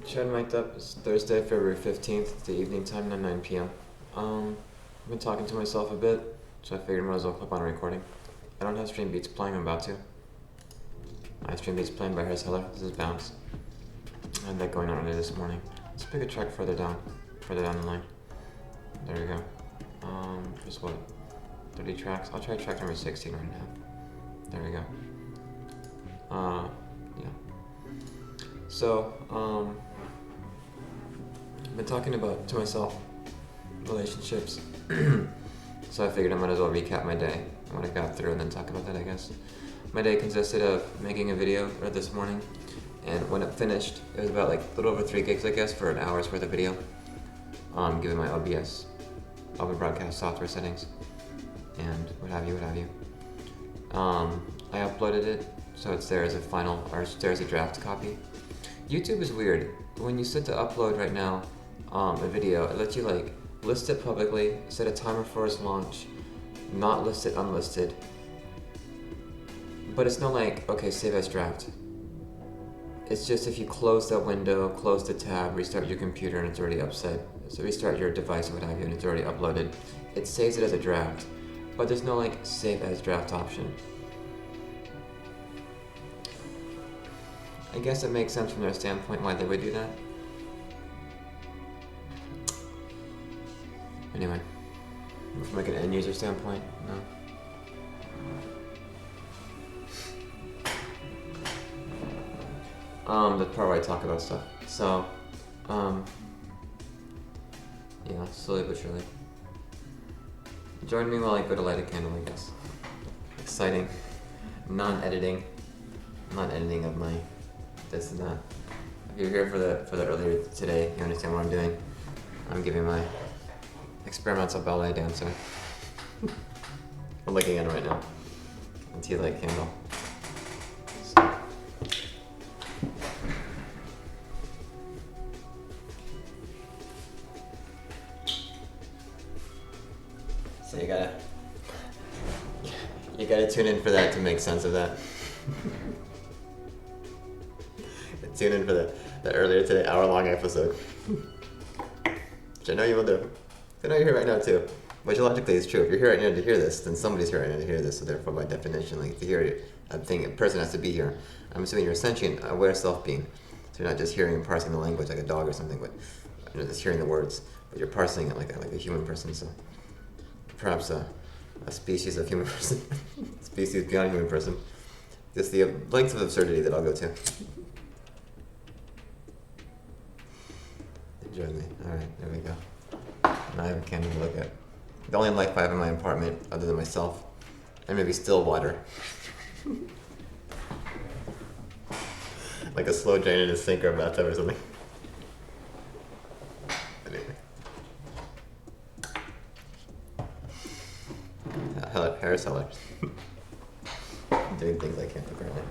CHADMicDUP is Thursday, February 15th. It's the evening time, 9 p.m. I've been talking to myself a bit, so I figured I might as well click on a recording. I don't have stream beats playing, I'm about to. I have stream beats playing by Seller. This is Bounce. I had that going on earlier this morning. Let's pick a track further down the line. There we go. Just what? 30 tracks? I'll try track number 16 right now. There we go. Yeah. So, I've been talking to myself, relationships. So I figured I might as well recap my day and what I got through and then talk about that, I guess. My day consisted of making a video this morning, and when it finished, it was about like a little over 3 gigs, I guess, for an hour's worth of video. Given my OBS, Open Broadcast Software settings, and what have you. I uploaded it, so it's there as a final, or it's there as a draft copy. YouTube is weird. When you sit to upload right now, a video, it lets you like list it publicly, set a timer for its launch, not list it unlisted. But it's not like, okay, save as draft. It's just if you close that window, close the tab, restart your computer, and it's already upset. So restart your device or what have you, and it's already uploaded. It saves it as a draft, but there's no like save as draft option. I guess it makes sense from their standpoint why they would do that. Anyway, from like an end user standpoint, no. The part where I talk about stuff. So, yeah, slowly but surely. Join me while I go to light a candle, I guess. Exciting. Non-editing of my this and that. If you're here for the earlier today, you understand what I'm doing. I'm giving my experimental ballet dancer. I'm looking at it right now. A tea light candle. So you gotta tune in for that to make sense of that. Tune in for the earlier today hour-long episode. Which I know you will do. I know you're here right now too. Which logically is true. If you're here right now to hear this, then somebody's here right now to hear this. So therefore, by definition, like to hear it, a person has to be here. I'm assuming you're a sentient, aware self-being. So you're not just hearing and parsing the language like a dog or something, but you're just hearing the words. But you're parsing it like a human person. So perhaps a species of human person, species beyond human person. Just the length of absurdity that I'll go to. Enjoy me. Alright, there we go. Now I have a candle to look at. The only life I have in my apartment, other than myself, and maybe still water. Like a slow drain in a sink or a bathtub or something. Anyway. Hair seller. Doing things I can't apparently.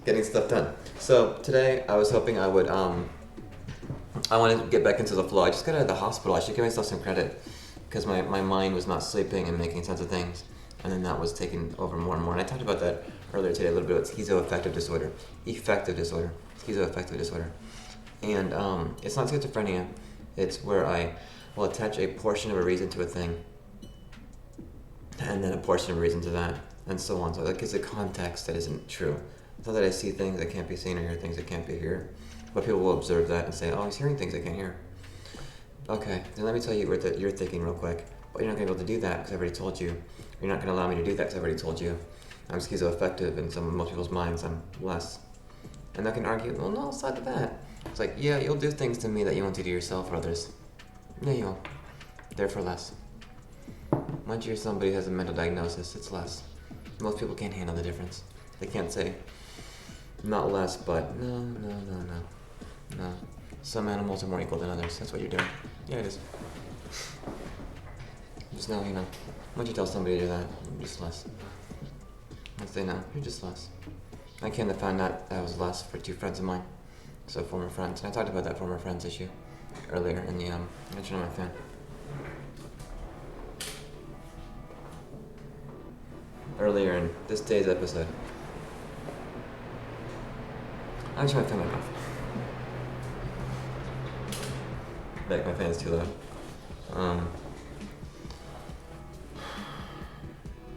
Getting stuff done. So today I was hoping I would I wanted to get back into the flow. I just got out of the hospital. I should give myself some credit because my mind was not sleeping and making sense of things, and then that was taking over more and more. And I talked about that earlier today a little bit about schizoaffective disorder, schizoaffective disorder, and it's not schizophrenia. It's where I will attach a portion of a reason to a thing, and then a portion of a reason to that, and so on. So that gives a context that isn't true. It's not that I see things that can't be seen or hear things that can't be heard. But people will observe that and say, oh, he's hearing things I can't hear. Okay, then let me tell you what you're thinking real quick. But you're not going to be able to do that because I've already told you. You're not going to allow me to do that because I've already told you. I'm schizoaffective in most people's minds, I'm less. And I can argue, well, no, it's not that. It's like, yeah, you'll do things to me that you won't do to yourself or others. Yeah, you will. Therefore less. Once you're somebody who has a mental diagnosis, it's less. Most people can't handle the difference. They can't say, not less, but no. No. Some animals are more equal than others. That's what you're doing. Yeah, it is. Just know, once you tell somebody to do that, you're just less. Once they know, you're just less. I came to find out that I was less for 2 friends of mine. So former friends. And I talked about that former friends issue earlier in the mention of my fan. Earlier in this day's episode. I'm trying to find my mouth. Like my fan's too loud.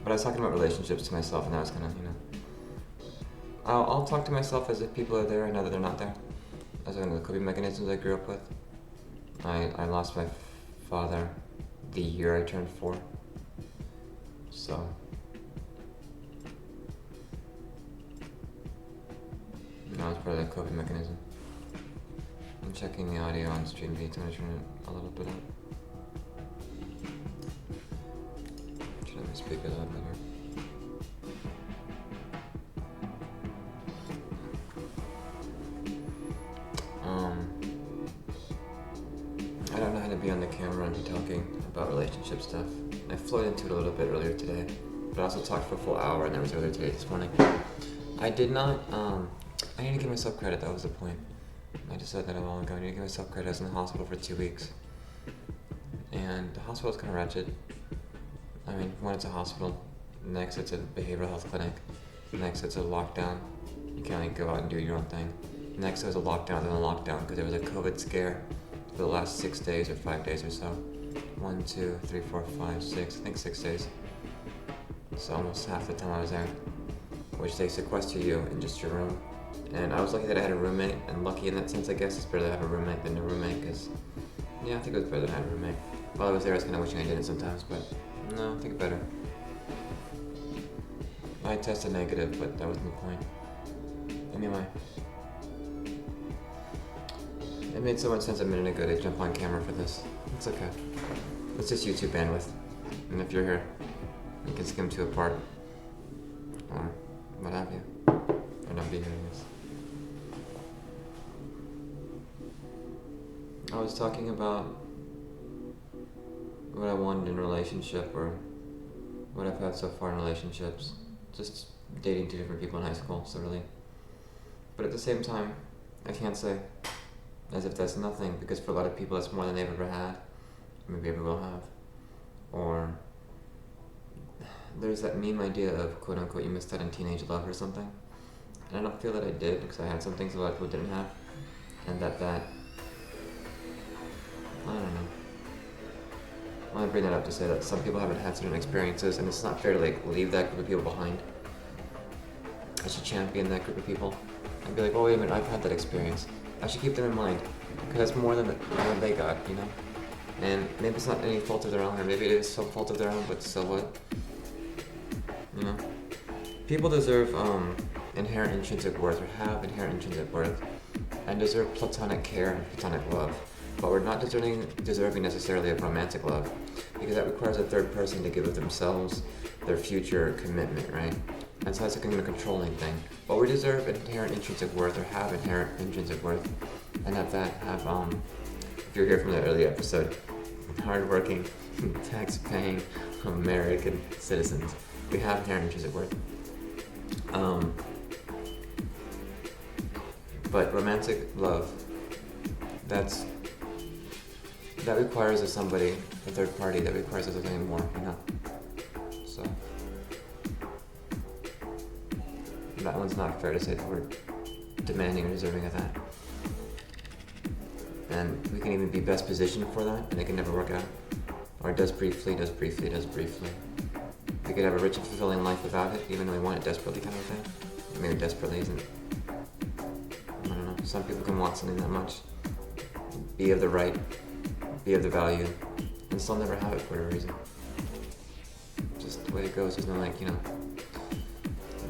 But I was talking about relationships to myself, and that was kind of, I'll talk to myself as if people are there, now that they're not there. That's one of the coping mechanisms I grew up with. I lost my father the year I turned 4. So, that was part of the coping mechanism. I'm checking the audio on stream beats. I'm gonna turn it a little bit up. Turn the speakers up better. I don't know how to be on the camera and be talking about relationship stuff. I flowed into it a little bit earlier today, but I also talked for a full hour, and there was earlier today this morning. I did not, I need to give myself credit, that was the point. I just said that a while ago. I need to give myself credit. I was in the hospital for 2 weeks. And the hospital is kind of wretched. I mean, one, it's a hospital. Next, it's a behavioral health clinic. Next, it's a lockdown. You can't like, go out and do your own thing. Next, there was a lockdown, then a lockdown, because there was a COVID scare for the last 6 days or 5 days or so. 1, 2, 3, 4, 5, 6, I think 6 days. So almost half the time I was there, which they sequester you in just your room. And I was lucky that I had a roommate, and lucky in that sense, I guess. It's better to have a roommate than a roommate, because, yeah, I think it was better than I had a roommate. While I was there, I was kind of wishing I didn't sometimes, but no, I think it's better. I tested negative, but that wasn't the point. Anyway. It made so much sense a minute ago to jump on camera for this. It's okay. It's just YouTube bandwidth. And if you're here, you can skim to a part. Or what have you. Or not be hearing this. I was talking about what I wanted in a relationship, or what I've had so far in relationships. Just dating 2 different people in high school, so really. But at the same time, I can't say as if that's nothing, because for a lot of people that's more than they've ever had, maybe ever will have. Or there's that meme idea of quote unquote you missed out on teenage love or something. And I don't feel that I did, because I had some things a lot of people didn't have. And that I don't know. I want to bring that up to say that some people haven't had certain experiences, and it's not fair to like leave that group of people behind. I should champion that group of people and be like, oh wait a minute, I've had that experience. I should keep them in mind, because that's more than they got, And maybe it's not any fault of their own, or maybe it is some fault of their own, but so what? People deserve inherent intrinsic worth, or have inherent intrinsic worth, and deserve platonic care and platonic love. But we're not deserving necessarily of romantic love, because that requires a third person to give of themselves, their future commitment, right? And so that's a kind of controlling thing. But we deserve inherent intrinsic worth, or have inherent intrinsic worth, and have, if you're here from the earlier episode, hardworking, tax-paying American citizens. We have inherent intrinsic worth. But romantic love, that requires of somebody, a third party, that requires us of something more, So, that one's not fair to say that we're demanding or deserving of that. And we can even be best positioned for that, and it can never work out. Or does briefly. We could have a rich and fulfilling life without it, even though we want it desperately, kind of thing. Maybe desperately isn't. I don't know. Some people can want something that much, be of the right, be of the value, and still never have it for a reason. Just the way it goes. There's no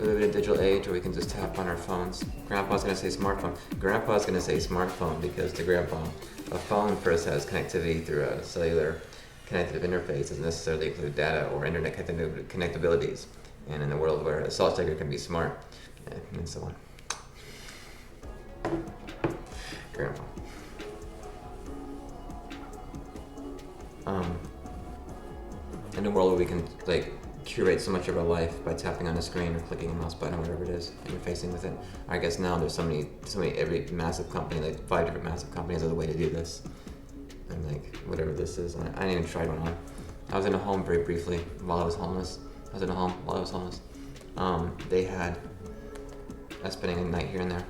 we live in a digital age where we can just tap on our phones. Grandpa's gonna say smartphone. Grandpa's gonna say smartphone because to Grandpa, a phone first has connectivity through a cellular connective interface, doesn't necessarily include data or internet connectabilities. And in a world where a salt shaker can be smart, and so on. Grandpa. In a world where we can curate so much of our life by tapping on a screen or clicking a mouse button, whatever it is, interfacing with it. I guess now there's so many, every massive company, 5 different massive companies have a way to do this. And whatever this is, I didn't even try one on. I was in a home very briefly while I was homeless. They had, I was spending a night here and there.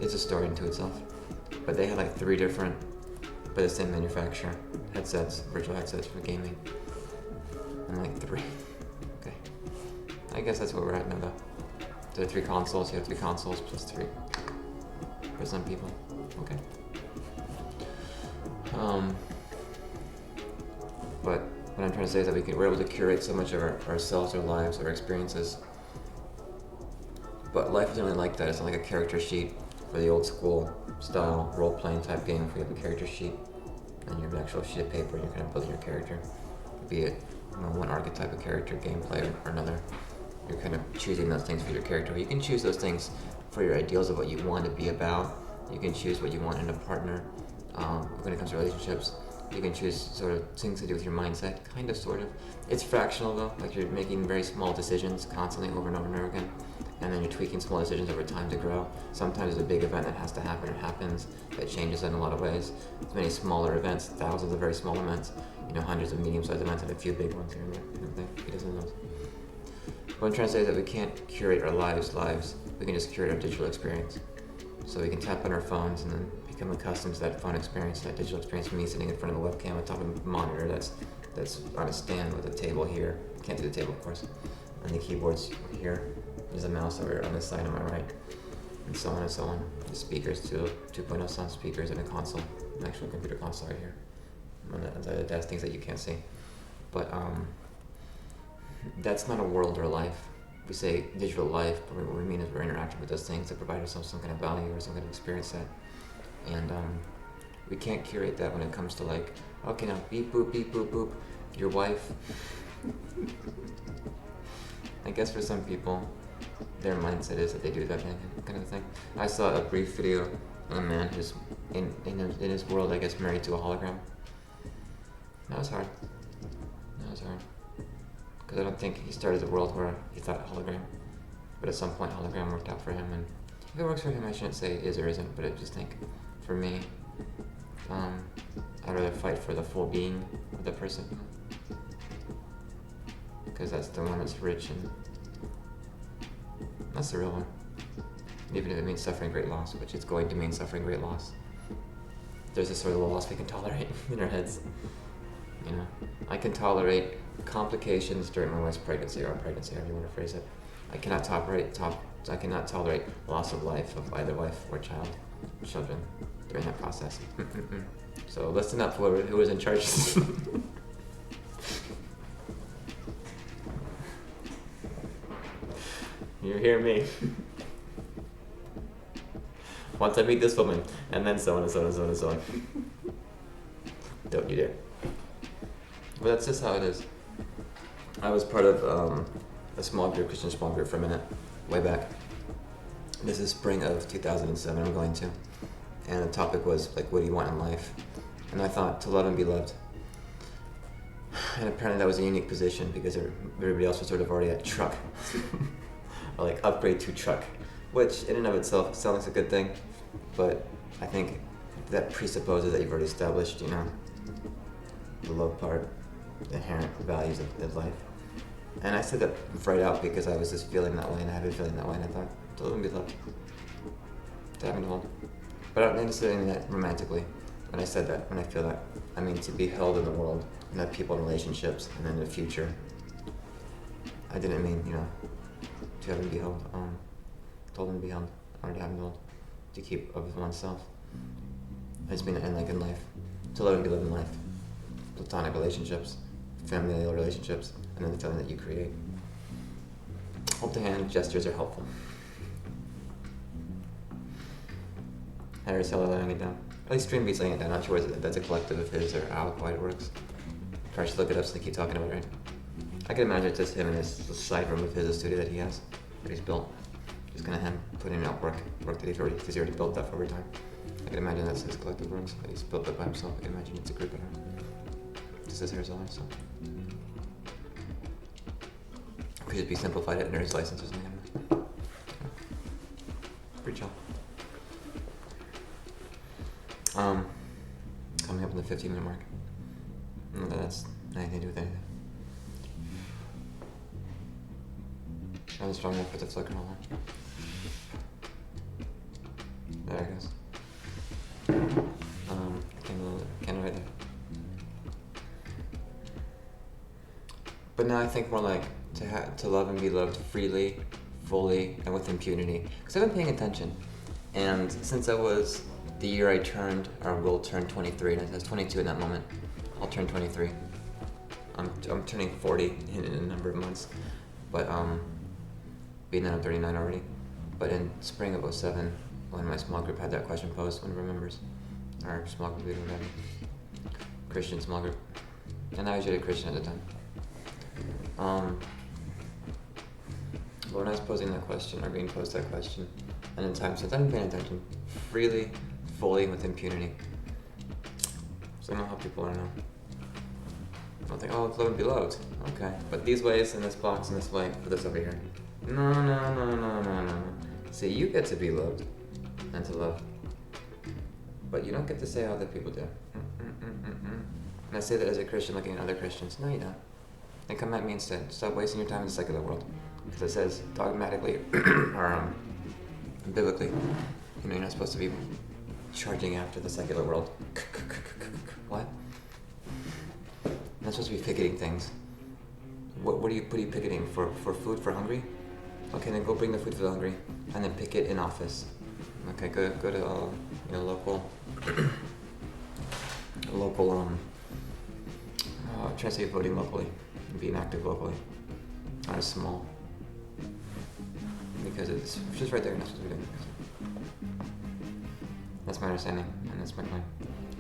It's a story into itself. But they had 3 different by the same manufacturer. Headsets, virtual headsets for gaming. And like 3. Okay. I guess that's where we're at now though. There are 3 consoles, you have 3 consoles plus 3. For some people. Okay. But what I'm trying to say is that we're able to curate so much of ourselves, our lives, our experiences. But life isn't really like that. It's not like a character sheet for the old school style role-playing type game where you have a character sheet and you have an actual sheet of paper and you're kind of building your character. Be it one archetype of character, gameplay, or another. You're kind of choosing those things for your character. You can choose those things for your ideals of what you want to be about. You can choose what you want in a partner. When it comes to relationships, you can choose sort of things to do with your mindset, kind of, sort of. It's fractional though, like you're making very small decisions constantly over and over and over again, and then you're tweaking small decisions over time to grow. Sometimes there's a big event that has to happen or happens that changes in a lot of ways. There's many smaller events, thousands of very small events, hundreds of medium-sized events and a few big ones here and there, he doesn't know. What I'm trying to say is that we can't curate our lives, we can just curate our digital experience. So we can tap on our phones and then become accustomed to that phone experience, that digital experience, me sitting in front of the webcam on top of a monitor that's on a stand with a table here. Can't see the table, of course. And the keyboard's here. There's a mouse over on this side on my right. And so on and so on. The speakers, 2.0 sound speakers and a console. An actual computer console right here. On the desk, things that you can't see. But that's not a world or life. We say digital life, but what we mean is we're interacting with those things that provide ourselves some kind of value or some kind of experience set. And we can't curate that when it comes to like, okay, now beep boop boop, your wife. I guess for some people, their mindset is that they do that kind of thing. I saw a brief video of a man who's in his world, I guess, married to a hologram. That was hard. Because I don't think he started the world where he thought hologram. But at some point hologram worked out for him, and if it works for him, I shouldn't say it is or isn't, but I just think, for me, I'd rather fight for the full being of the person. Because that's the one that's rich, and that's the real one. Even if it means suffering great loss, which it's going to mean suffering great loss. There's a sort of loss we can tolerate in our heads. I can tolerate complications during my wife's pregnancy, or pregnancy, however you want to phrase it. I cannot tolerate loss of life of either wife or children during that process. So listen up, who is in charge. You hear me? Once I meet this woman, and then so on and so on and so on and so on. Don't you dare. But that's just how it is. I was part of a small group, Christian small group for a minute, way back. This is spring of 2007, I'm going to. And the topic was, like, what do you want in life? And I thought, to love and be loved. And apparently that was a unique position because everybody else was sort of already at truck. Or like upgrade to truck. Which, in and of itself, sounds like a good thing. But I think that presupposes that you've already established, the love part, the inherent values of life. And I said that right out because I was just feeling that way, and I had been feeling that way, and I thought, to love and be loved. To have and hold. But I don't necessarily mean that romantically. When I said that, when I feel that, I mean to be held in the world, and have people in relationships, and then in the future. I didn't mean, to have and be held. To hold and be held, or to have and hold. To keep of oneself. I just mean in life. To love and be loved in life. Platonic relationships, familial relationships, and then the feeling that you create. Hold the hand gestures are helpful. Harris Heller laying it down. At least Stream Beats laying it down. I'm not sure if that's a collective of his or how it works. Probably should look it up so they keep talking about it, right? I can imagine it's just him in his side room of his studio that he has, that he's built. Just kind of him putting out work that he's already built up over time. I can imagine that's his collective works that he's built up by himself. I can imagine it's a group effort. This is Harris Heller, so. Could just be simplified it under his license or something. Pretty chill. Coming up in the 15-minute mark. Not that that's anything to do with anything. I was strong enough for the flicker and all that. There it goes. Candle But now I think more like to love and be loved freely, fully, and with impunity. Because I've been paying attention. And since I was the year I turned, or will turn 23, and I was 22 in that moment, I'll turn 23. I'm turning 40 in a number of months. But being that I'm 39 already. But in spring of 07, when my small group had that question posed, one remembers, our small group leader, whatever, Christian small group, and I was a Christian at the time. But when I was posing that question, or being posed that question, and in time since I've been paying attention, freely, fully, with impunity. So I don't know how people are now. I don't think, oh, love and be loved. Okay, but these ways, in this box, in this way, for this over here. No. See, you get to be loved and to love, but you don't get to say how other people do. And I say that as a Christian looking at other Christians. No, you don't. Then come at me instead. Stop wasting your time in the secular world. Because it says dogmatically, or biblically, you're not supposed to be charging after the secular world. What? You're not supposed to be picketing things. What are you picketing for? For food for hungry? Okay, then go bring the food for the hungry, and then picket in office. Okay, go to local try to say voting locally, being active locally, not as small, because it's just right there. You're not supposed to be doing it. That's my understanding, and that's my claim.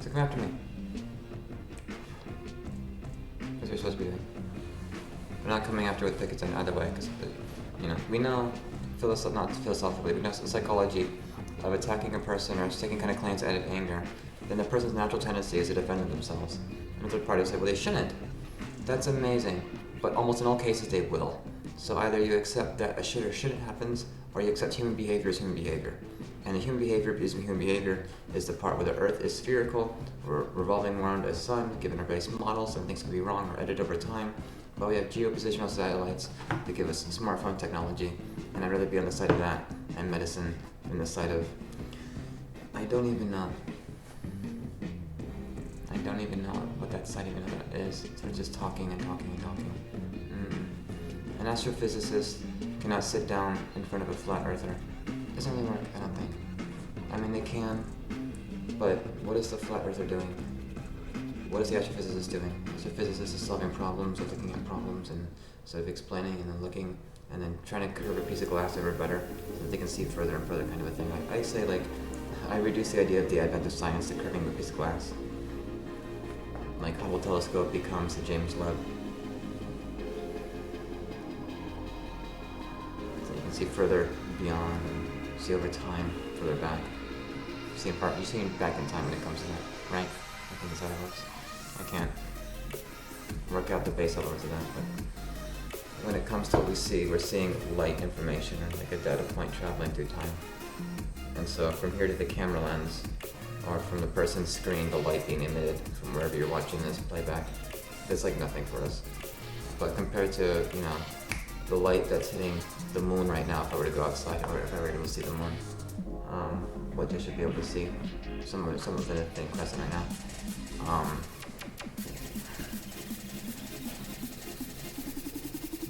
So come after me. That's what you're supposed to be doing. We're not coming after with pickets in either way, because we know not philosophically, we know the psychology of attacking a person or taking kind of claims out of anger. Then the person's natural tendency is to defend themselves. And the third party will say, well, they shouldn't. That's amazing, but almost in all cases they will. So either you accept that a should or shouldn't happens, or you accept human behavior as human behavior. And the human behavior is the part where the Earth is spherical, we're revolving around a sun, given our base models, and things can be wrong or edited over time. But we have geopositional satellites that give us smartphone technology, and I'd rather be on the side of that and medicine than the side of, I don't even know what that side even is. So it's just talking. An astrophysicist cannot sit down in front of a flat earther. Doesn't really work, I don't think. I mean, they can, but what is the flat earther doing? What is the astrophysicist doing? The astrophysicist is solving problems or looking at problems and sort of explaining and then looking and then trying to curve a piece of glass over better so that they can see further and further kind of a thing. I say, I reduce the idea of the advent of science to curving a piece of glass. Like Hubble telescope becomes the James Webb. So you can see further beyond and see over time, further back. You're seeing back in time when it comes to that, right? I think that's how it works. I can't work out the base elements of that, but when it comes to what we see, we're seeing light information and like a data point traveling through time. And so from here to the camera lens, or from the person's screen, the light being emitted from wherever you're watching this playback, it's like nothing for us. But compared to, the light that's hitting the moon right now, if I were to go outside, if I were able to see the moon, what you should be able to see, some of the thing present right now.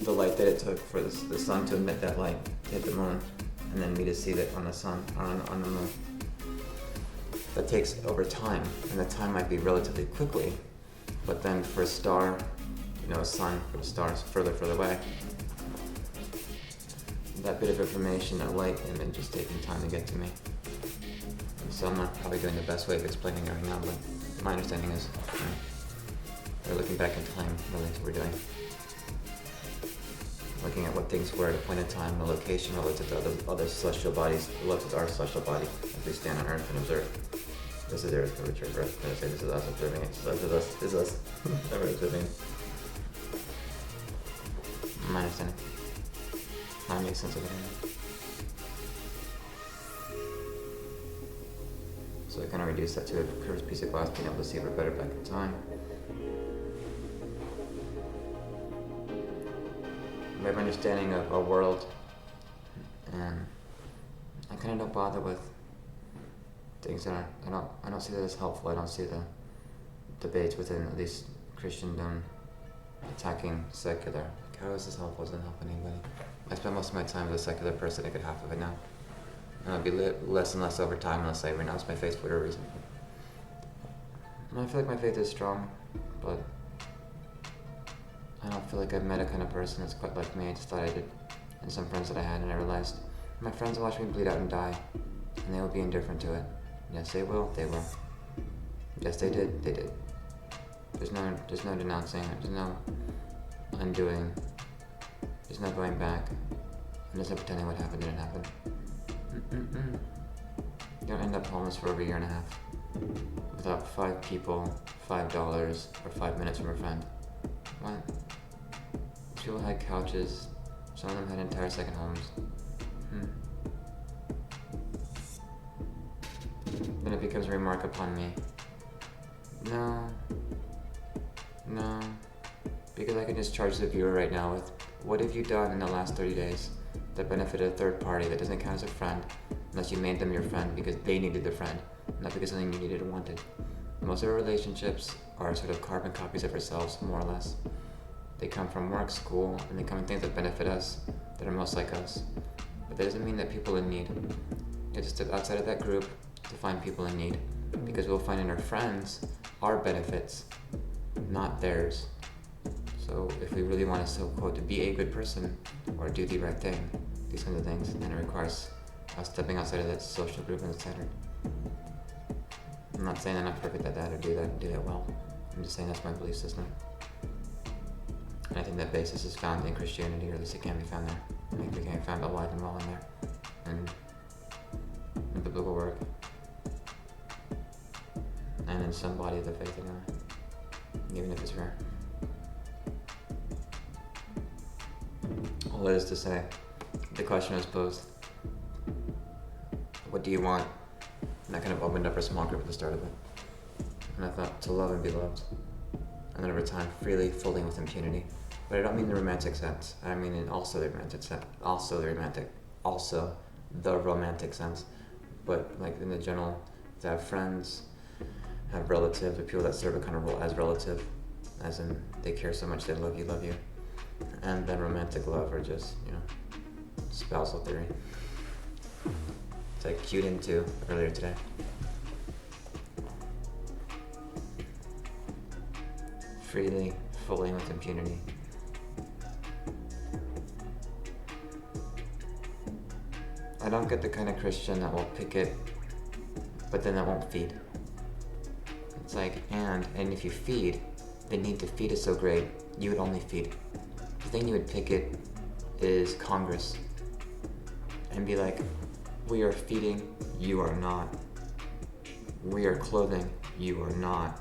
The light that it took for the sun to emit that light to hit the moon, and then me to see that on the sun, or on the moon. That takes over time, and the time might be relatively quickly, but then for a star, a sun, for the stars further away, that bit of information, that light image is taking time to get to me. And so I'm not probably doing the best way of explaining it right now, but my understanding is, we're looking back in time, really, is what we're doing. Looking at what things were at a point in time, the location relative to other celestial bodies, relative to our celestial body, as we stand on Earth and observe. This is Earth, the return Earth. I'm going to say this is us observing it. This is us. Never observing it. My understanding. That makes sense of it anyway. So I kind of reduce that to a curved piece of glass, being able to see it better back in time. We have an understanding of a world, and I kind of don't bother with things that I don't see that as helpful. I don't see the debates within at least Christendom attacking secular. Like, how is this helpful? It doesn't help anybody. I spend most of my time with a secular person. I get half of it now. And it'll be less and less over time unless I renounce my faith for whatever reason. And I feel like my faith is strong, but I don't feel like I've met a kind of person that's quite like me. I just thought I did. And some friends that I had, and I realized my friends watch me bleed out and die, and they will be indifferent to it. Yes, they will. They will. Yes, they did. They did. There's no denouncing. There's no undoing. There's no going back. And there's no pretending what happened didn't happen. You don't end up homeless for over a year and a half without 5 people, $5, or 5 minutes from a friend. What? People had couches. Some of them had entire second homes. Then it becomes a remark upon me. No. Because I can just charge the viewer right now with, what have you done in the last 30 days that benefited a third party that doesn't count as a friend unless you made them your friend because they needed a friend, not because something you needed or wanted. Most of our relationships are sort of carbon copies of ourselves, more or less. They come from work, school, and they come from things that benefit us, that are most like us. But that doesn't mean that people in need. You just step outside of that group to find people in need, because we'll find in our friends our benefits, not theirs. So if we really want to, so quote, to be a good person or do the right thing, these kinds of things, then it requires us stepping outside of that social group and etc. I'm not saying I'm not perfect at that or do that well. I'm just saying that's my belief system. And I think that basis is found in Christianity, or at least it can be found there. I think we can be found alive and well in there. And in biblical work. And in some body of the faith anyway. Even if it's rare. All that is to say, the question was posed, what do you want? And that kind of opened up a small group at the start of it. And I thought, to love and be loved. And then over time, freely, fully, with impunity. But I don't mean the romantic sense. I mean in also the romantic sense. Also the romantic sense. But like in the general, to have friends, have relatives, or people that serve a kind of role as relative. As in, they care so much, they love you. And then romantic love, or just, spousal theory. It's like cued into earlier today. Freely, fully, with impunity. I don't get the kind of Christian that will pick it, but then that won't feed. It's like, and if you feed, the need to feed is so great, you would only feed. The thing you would pick it is Congress, and be like, we are feeding, you are not. We are clothing, you are not.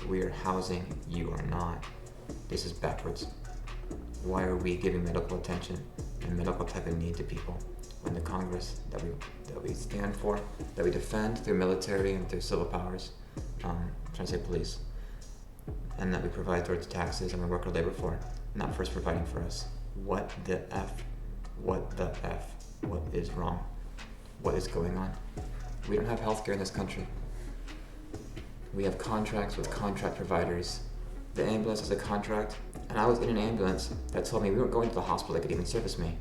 We are housing, you are not. This is backwards. Why are we giving medical attention and medical type of need to people when the Congress that we stand for, that we defend through military and through civil powers, trying to say police, and that we provide towards taxes and we work our labor for, not first providing for us? What the F? What the F? What is wrong? What is going on? We don't have healthcare in this country. We have contracts with contract providers. The ambulance has a contract, and I was in an ambulance that told me we weren't going to the hospital that could even service me.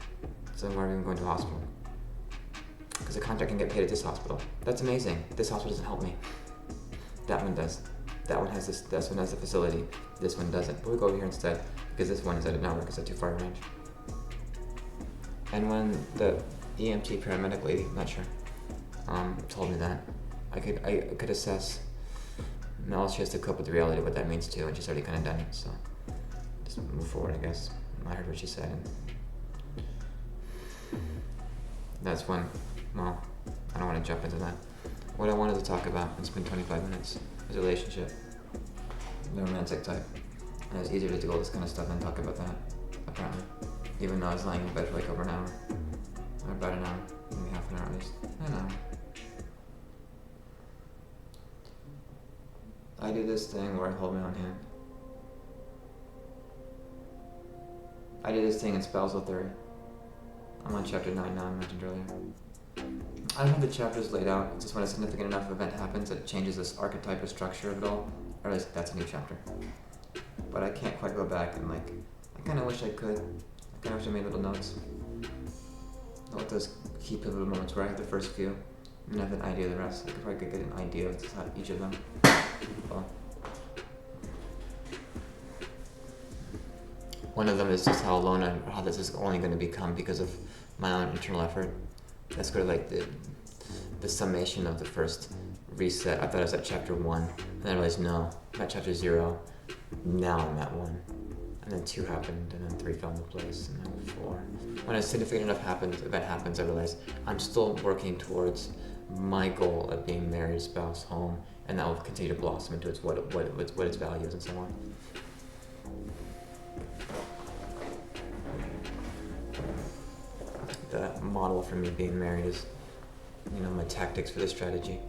So then why are we even going to a hospital? Because the contract can get paid at this hospital. That's amazing. This hospital doesn't help me. That one does. That one has this one has a facility. This one doesn't. But we'll go over here instead, because this one is at a network, it's at too far range. And when the EMT paramedic lady, not sure, told me that, I could assess. Now she has to cope with the reality of what that means too, and she's already kind of done it, so just move forward, I guess. I heard what she said, and that's when, well, I don't want to jump into that. What I wanted to talk about, it's been 25 minutes, is a relationship, the romantic type, and it's easier to do all this kind of stuff and talk about that, apparently, even though I was lying in bed for like over an hour, or about an hour, maybe half an hour at least, an hour. I do this thing where I hold my own hand. I do this thing in spousal theory. I'm on chapter 9 now, I mentioned earlier. I don't have the chapters laid out, it's just when a significant enough event happens that it changes this archetype or structure of it all, or at least that's a new chapter. but I can't quite go back and like, I kind of wish I could. I kind of wish I made little notes. Note those key pivotal moments where I have the first few and have an idea of the rest. I could probably get an idea of just how each of them. Well, one of them is just how alone and how this is only going to become because of my own internal effort. That's sort of like the summation of the first reset. I thought I was at chapter 1, and then I realized no, I'm at chapter 0. Now I'm at 1. And then 2 happened, and then 3 fell into place, and then 4. When a significant enough event happens, I realize I'm still working towards my goal of being married, spouse, home, and that will continue to blossom into what its value is and so on. The model for me being married is, my tactics for the strategy.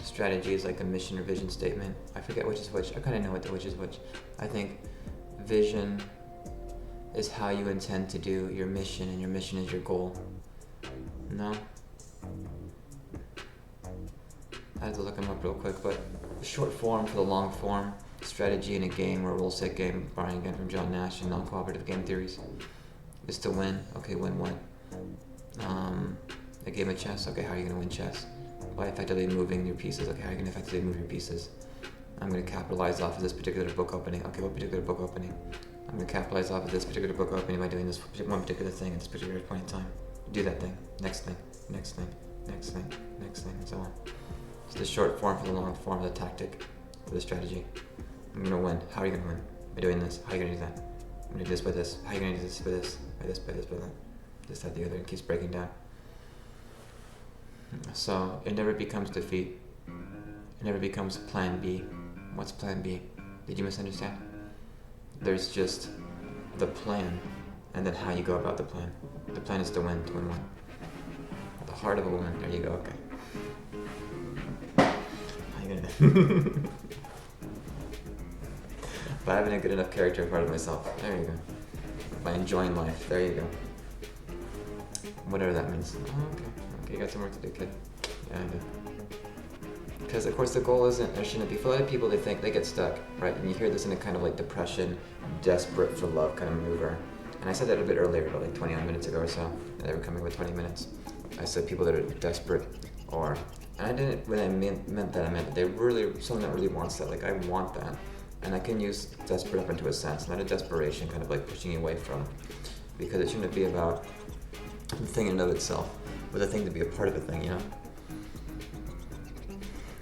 Strategy is like a mission or vision statement. I forget which is which. I kind of know which is which. I think vision is how you intend to do your mission, and your mission is your goal. No? I have to look them up real quick, but the short form for the long form, strategy in a game or a rule-set game, borrowing again from John Nash and non-cooperative game theories, is to win. Okay, win what? A game of chess. Okay, how are you going to win chess? By effectively moving your pieces. Okay, how are you going to effectively move your pieces? I'm going to capitalize off of this particular book opening. Okay, what particular book opening? I'm going to capitalize off of this particular book opening by doing this one particular thing at this particular point in time. Do that thing. Next thing. Next thing. Next thing. Next thing, and so on. It's the short form for the long form of the tactic for the strategy. I'm going to win. How are you going to win? By doing this. How are you going to do that? I'm going to do this by this. How are you going to do this by this? By this, by this, by that. This, that, the other. It keeps breaking down. So it never becomes defeat. It never becomes plan B. What's plan B? Did you misunderstand? There's just the plan, and then how you go about the plan. The plan is to win one. At the heart of a woman. There you go. Okay. How you gonna by having a good enough character part of myself. There you go. By enjoying life. There you go. Whatever that means. Oh, okay. Okay, you got some work to do, kid. Yeah, I do. Because of course the goal isn't, or shouldn't be, for a lot of people they think they get stuck, right? And you hear this in a kind of like depression, desperate for love kind of maneuver. And I said that a bit earlier, about like 29 minutes ago or so. They were coming with 20 minutes. I said people that are desperate or, and I didn't, when I meant that, I meant that they really, someone that really wants that, like I want that. And I can use desperate up into a sense, not a desperation kind of like pushing you away from, because it shouldn't be about the thing in and of itself, but the thing to be a part of the thing,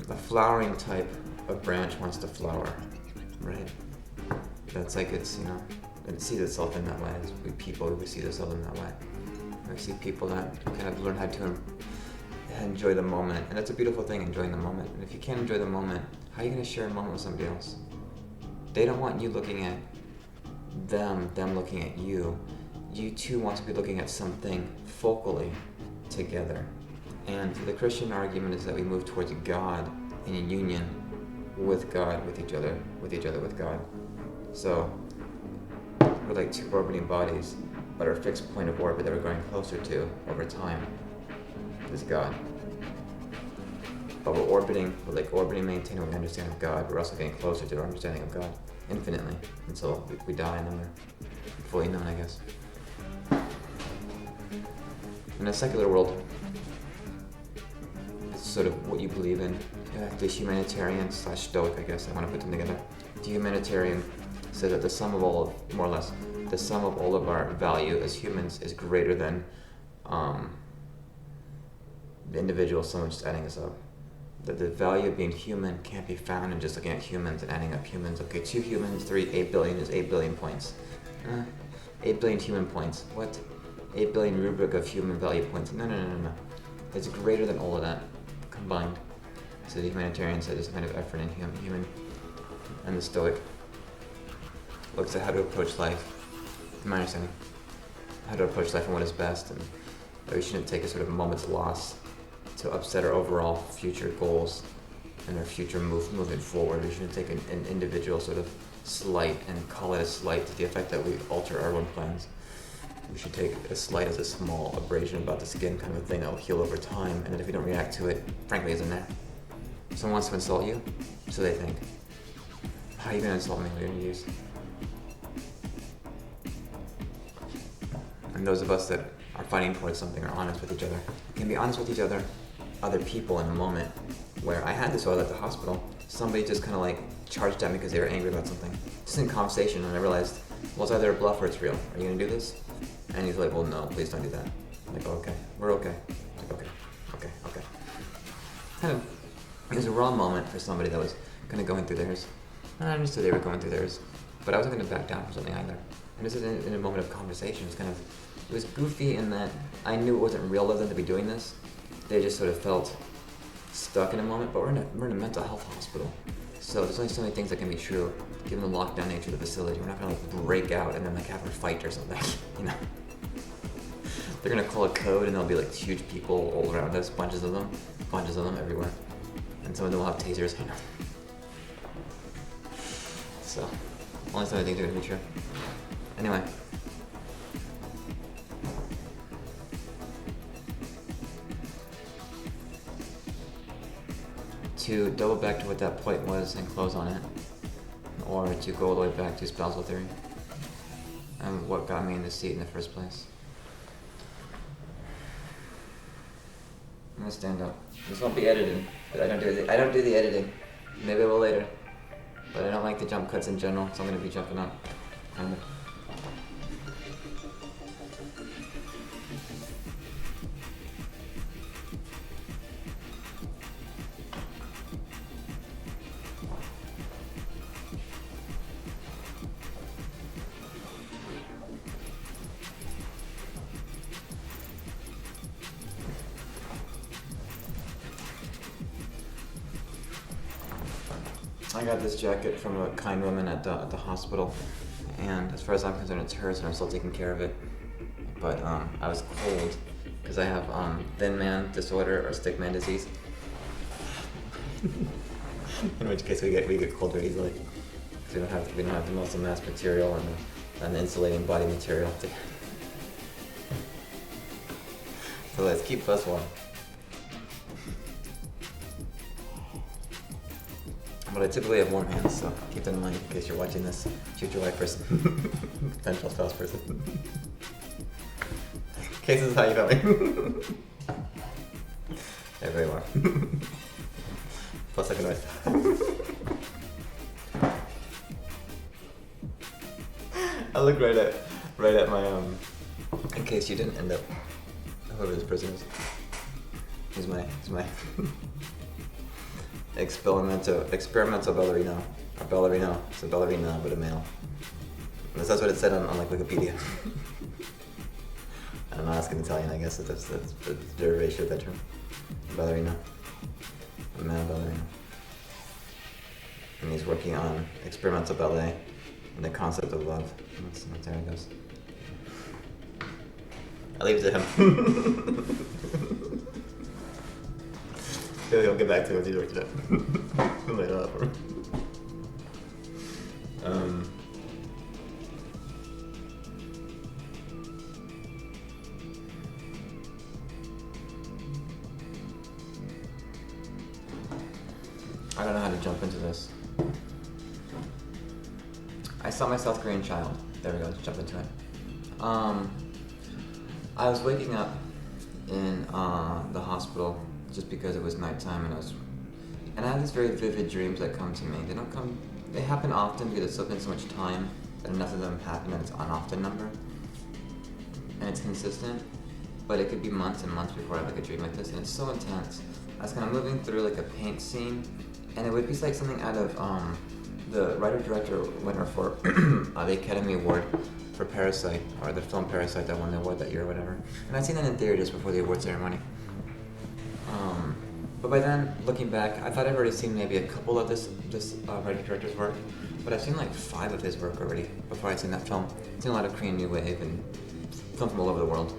A flowering type of branch wants to flower, right? That's like it sees itself in that way. As we people, we see ourselves in that way. We see people that kind of learn how to enjoy the moment, and that's a beautiful thing, enjoying the moment. And if you can't enjoy the moment, how are you going to share a moment with somebody else? They don't want you looking at them looking at you. You two want to be looking at something focally together. And the Christian argument is that we move towards God in a union with God, with each other, with God. So we're like two orbiting bodies, but our fixed point of orbit that we're going closer to over time is God. But we're orbiting, maintaining what we understand of God. We're also getting closer to our understanding of God infinitely until we die, and then we're fully known, I guess. In a secular world, it's sort of what you believe in. The humanitarian / stoic, I guess, I want to put them together. The humanitarian says that the sum of all of, more or less, the sum of all of our value as humans is greater than the individual sum of just adding us up. That the value of being human can't be found in just looking at humans and adding up humans. Okay, 2 humans, 8 billion is 8 billion points. 8 billion human points. What? 8 billion rubric of human value points. No. It's greater than all of that combined. So the humanitarian said there's a kind of effort in human, and the stoic looks at how to approach life, in my understanding, how to approach life and what is best, and that we shouldn't take a sort of moment's loss to upset our overall future goals and our future moving forward. We shouldn't take an individual sort of slight and call it a slight to the effect that we alter our own plans. We should take a slight as a small abrasion about the skin kind of a thing that will heal over time, and that if we don't react to it, frankly, isn't there. Someone wants to insult you, so they think. How are you gonna insult me with your views? And those of us that are fighting towards something are honest with each other. Can be honest with each other, other people in a moment where I had this while I was at the hospital. Somebody just kind of like charged at me because they were angry about something. Just in conversation, and I realized, well, it's either a bluff or it's real. Are you gonna do this? And he's like, well, no, please don't do that. I'm like, oh, okay, we're okay. I'm like, okay. Kind of, it was a raw moment for somebody that was kind of going through theirs. And I understood they were going through theirs, but I wasn't gonna back down from something either. And this is in a moment of conversation. It was goofy in that I knew it wasn't real of them to be doing this. They just sort of felt stuck in a moment, but we're in a mental health hospital. So there's only so many things that can be true, given the lockdown nature of the facility. We're not gonna like break out and then like have a fight or something, you know? They're gonna call a code and there'll be like huge people all around us, bunches of them everywhere. And some of them will have tasers, you know? So, only so many things are gonna be true. Anyway. To double back to what that point was and close on it, or to go all the way back to spousal theory, and what got me in the seat in the first place. I'm gonna stand up. This won't be edited, but I don't do the editing. Maybe I will later, but I don't like the jump cuts in general, so I'm gonna be jumping up. I got this jacket from a kind woman at the hospital, and as far as I'm concerned, it's hers, and I'm still taking care of it. But I was cold because I have thin man disorder or stick man disease. In which case we get cold very easily because we don't have the muscle mass material and the insulating body material. So let's keep us warm. But I typically have warm hands, so keep that in mind in case you're watching this future wife person, potential spouse person. Okay, this is how you feeling. Yeah, very warm. Plus I can always. I look right at my in case you didn't end up, whoever this person is. He's my experimental ballerino. A ballerino. It's a ballerina, but a male. That's what it said on like Wikipedia. I'm not asking Italian, I guess that's the derivation of that term. Ballerina. A male ballerina. And he's working on experimental ballet and the concept of love. That's how it goes. I leave it to him. He'll get back to it once he's worked it out. He'll lay it out for me. I don't know how to jump into this. I saw my South Korean child. There we go, let's jump into it. I was waking up in the hospital just because it was nighttime and I have these very vivid dreams that come to me. They happen often because it's been so much time that enough of them happen and it's an often number. And it's consistent, but it could be months and months before I have like a dream like this, and it's so intense. I was kind of moving through like a paint scene, and it would be like something out of the writer-director winner for the Academy Award for Parasite, or the film Parasite that won the award that year or whatever. And I'd seen that in theater just before the award ceremony. But by then, looking back, I thought I'd already seen maybe a couple of this writer-director's work, but I've seen like 5 of his work already before I'd seen that film. I've seen a lot of Korean New Wave and film from all over the world.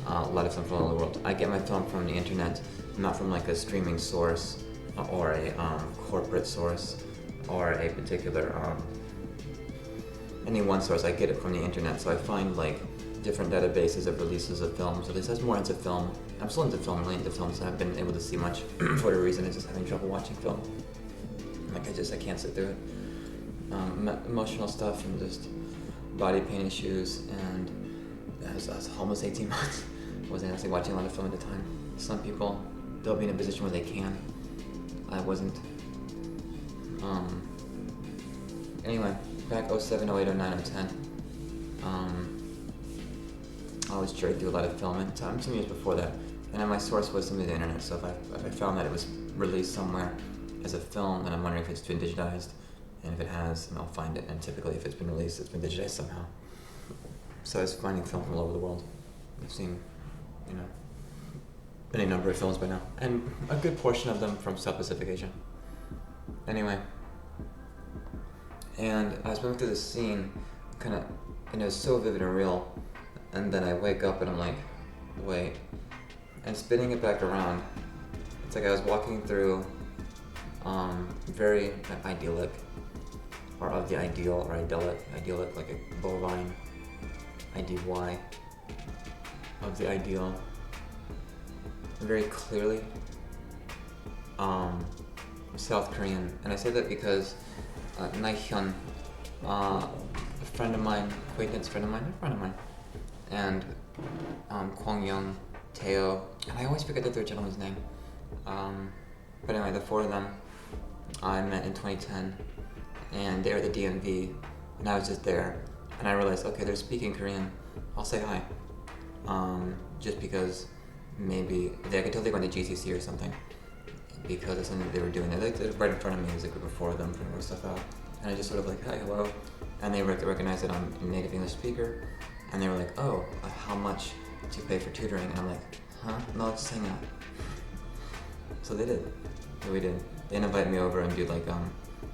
A lot of film from all over the world. I get my film from the internet, not from like a streaming source or a corporate source or a particular any one source. I get it from the internet, so I find like different databases of releases of films. So this has more into film. I'm still into film, really into film, so I haven't been able to see much for whatever reason. I'm just having trouble watching film. Like I can't sit through it. emotional stuff and just body pain issues, and I was almost 18 months. Wasn't actually watching a lot of film at the time. Some people, they'll be in a position where they can. I wasn't. Anyway, back 07, 08, 09, 10. I was jerked through a lot of film, and some years before that. And then my source was some of the internet, so if I found that it was released somewhere as a film, then I'm wondering if it's been digitized, and if it has, then I'll find it, and typically if it's been released, it's been digitized somehow. So I was finding film from all over the world. I've seen, any number of films by now, and a good portion of them from South Pacific Asia. Anyway, and I was going through this scene, and it was so vivid and real, and then I wake up and I'm like, wait, and spinning it back around, it's like I was walking through very idyllic, or of the ideal, or idyllic, like a bovine, IDY, of the ideal, very clearly South Korean. And I say that because Nahyun, a friend of mine, and Kwang Young, Teo, and I always forget the third gentleman's name. But anyway, the four of them I met in 2010, and they were the DMV, and I was just there, and I realized, okay, they're speaking Korean, I'll say hi. Just because maybe I could tell they went to GCC or something, because that's something that they were doing. They're right in front of me, there's a group of four of them putting their stuff out, and I just sort of like, hi, hello, and they recognized that I'm a native English speaker, and they were like, oh, how much do you pay for tutoring? And I'm like, huh? No, let's just hang out. So they did. So we did. They invited me over and do like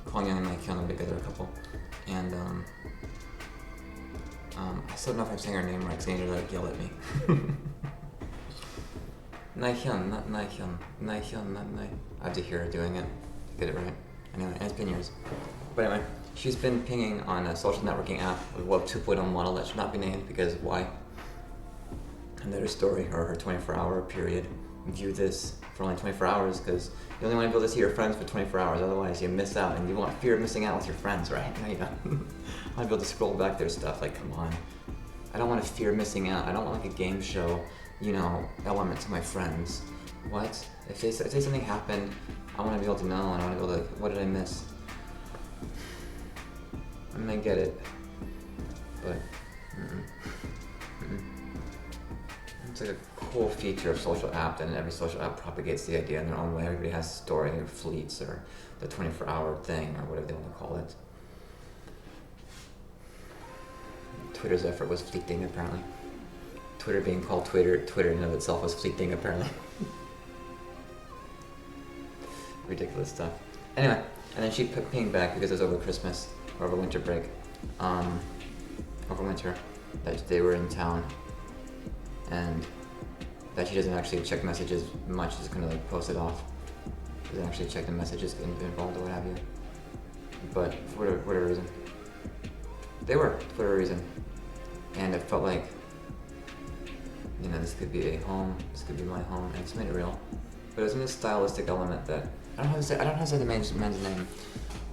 Kwang Young and like Hyun together a couple, and I still don't know if I'm saying her name right because they need to like yell at me. Nahyun, not Nahyun. Nahyun, not Nahyun. I have to hear her doing it to get it right. Anyway, and it's been years. But anyway, she's been pinging on a social networking app, a Web 2.0 model that should not be named because why? And that her story, or her 24-hour period, view this for only 24 hours because you only want to be able to see your friends for 24 hours, otherwise you miss out, and you want fear of missing out with your friends, right? No, you don't. I want to be able to scroll back their stuff, like, come on. I don't want to fear missing out. I don't want like a game show, element to my friends. What? If they say something happened, I want to be able to know, and I want to be able to, like, what did I miss? I mean, I get it, but it's like a cool feature of social app, and every social app propagates the idea in their own way. Everybody has a story, or fleets, or the 24-hour thing, or whatever they want to call it. Twitter's effort was fleeting, apparently. Twitter being called Twitter in and of itself was fleeting, apparently. Ridiculous stuff. Anyway, and then she pinged back because it was over Christmas, or over winter break, over winter, that they were in town, and that she doesn't actually check messages much, just kind of like post it off. Doesn't actually check the messages involved or what have you. But for whatever reason. They were, for whatever reason. And it felt like, this could be a home, this could be my home, and it's made it real. But it was in this stylistic element that, I don't know how to say the man's name.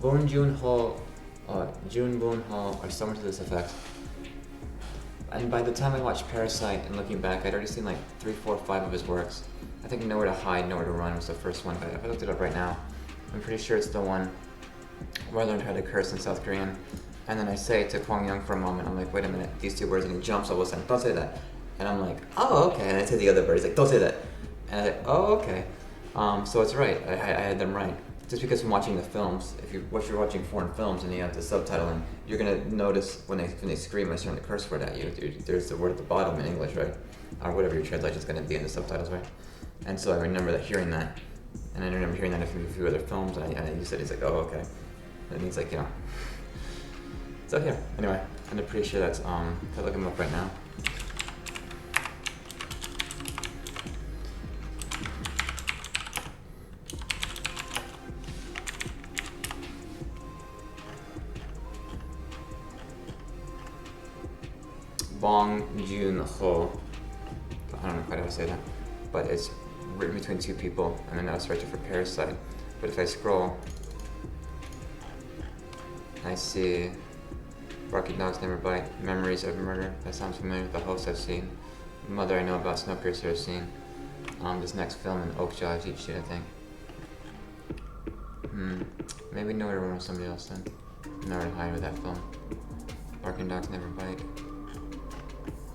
Bong Joon-ho, Jun Boon-ho, or someone to this effect. And by the time I watched Parasite and looking back, I'd already seen like 3, 4, 5 of his works. I think Nowhere to Hide, Nowhere to Run was the first one, but if I looked it up right now, I'm pretty sure it's the one where I learned how to curse in South Korean. And then I say to Kwang Young for a moment, I'm like, wait a minute, these two words, and he jumps all of a sudden, don't say that. And I'm like, oh, okay. And I say the other word, he's like, don't say that. And I say, oh, okay. So it's right, I had them right. Just because from watching the films, if you're watching foreign films and you have the subtitling, you're gonna notice when they scream a certain curse word at you, there's the word at the bottom in English, right? Or whatever your translation's gonna be in the subtitles, right? And so I remember hearing that, and I remember hearing that in a few other films, and I used it. He's like, oh, okay. And it means like, So yeah. Anyway, I'm pretty sure that's I'll look him up right now. Bong Joon-ho. I don't know quite how to say that, but it's written between two people, and then I was searching for Parasite. But if I scroll, I see Barky Dogs Never Bite, Memories of Murder. That sounds familiar. The Host I've seen. Mother I know about. Snowpiercer I've seen. This next film in Oakjaw I've each I think. Maybe Nowhere to Run with somebody else then. Nowhere to Hide with that film. Barking Dogs Never Bite.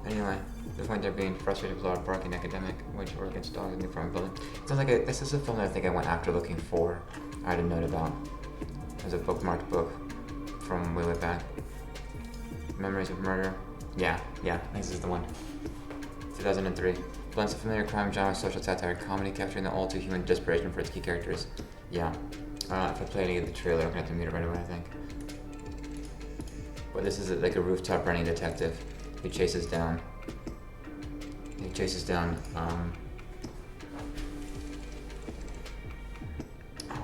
Anyway, the point there being frustrated with a lot of barking academic, which or against dogs in the front building. Sounds like this is a film that I think I went after looking for. I had a note about. It was a bookmarked book from way back. Memories of Murder. Yeah, this is the one. 2003. Blends a familiar crime genre, social satire, comedy, capturing the all-too-human desperation for its key characters. Yeah. If I play any of the trailer, I'm gonna have to mute it right away, I think. But this is like a rooftop running detective who chases down. Oh,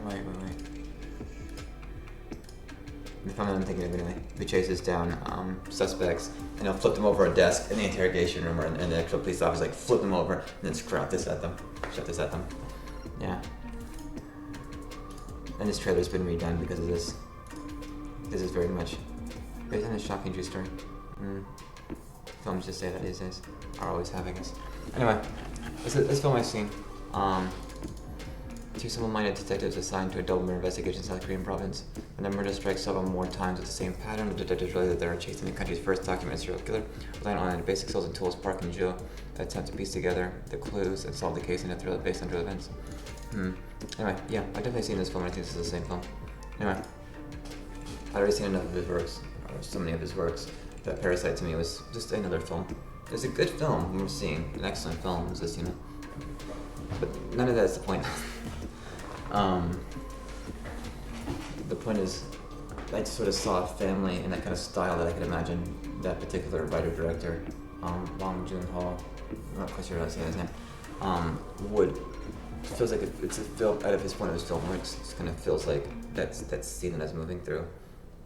wait. The film that I'm thinking of anyway. Who chases down suspects, and he'll flip them over a desk in the interrogation room, and the actual police officer like flip them over and then shut this at them. Yeah. And this trailer's been redone because of this. This is very much based on a shocking true story. Films just say that these days. Are always have, I guess. Anyway, this film I've seen. Two simple-minded detectives assigned to a double murder investigation in South Korean province. When the murder strikes several more times with the same pattern, the detectives realize that they are chasing the country's first documented serial killer, relying on the basic skills and tools Park and Joe attempt to piece together the clues and solve the case in a thriller based on real events. Anyway, yeah, I've definitely seen this film, and I think this is the same film. Anyway, I'd already seen enough of his works, or so many of his works, that Parasite to me was just another film. It was a good film we're seeing, an excellent film, it was just, but none of that's the point. The point is, I just sort of saw a family in that kind of style that I could imagine that particular writer-director, Bong Joon-ho, I'm not quite sure how to say his name, would. It feels like it's a film out of his point of his film, where it just kind of feels like that scene that I was moving through.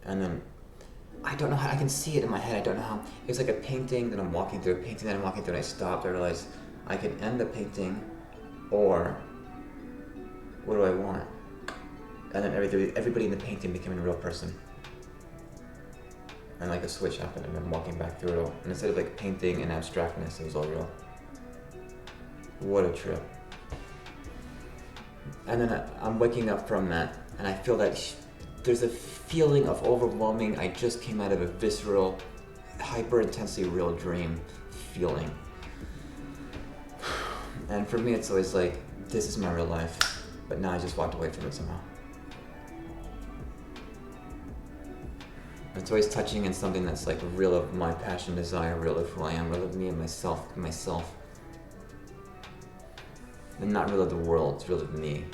And then, I don't know how, I can see it in my head, I don't know how. It was like a painting that I'm walking through, and I stopped, I realized I could end the painting, or what do I want? And then everybody in the painting became a real person. And like a switch happened, and I'm walking back through it all. And instead of like painting and abstractness, it was all real. What a trip. And then I'm waking up from that, and I feel that there's a feeling of overwhelming, I just came out of a visceral, hyper-intensely real dream feeling. And for me, it's always like, this is my real life, but now I just walked away from it somehow. It's always touching in something that's like real of my passion, desire, real of who I am, real of me and myself. And not real of the world, it's real of me.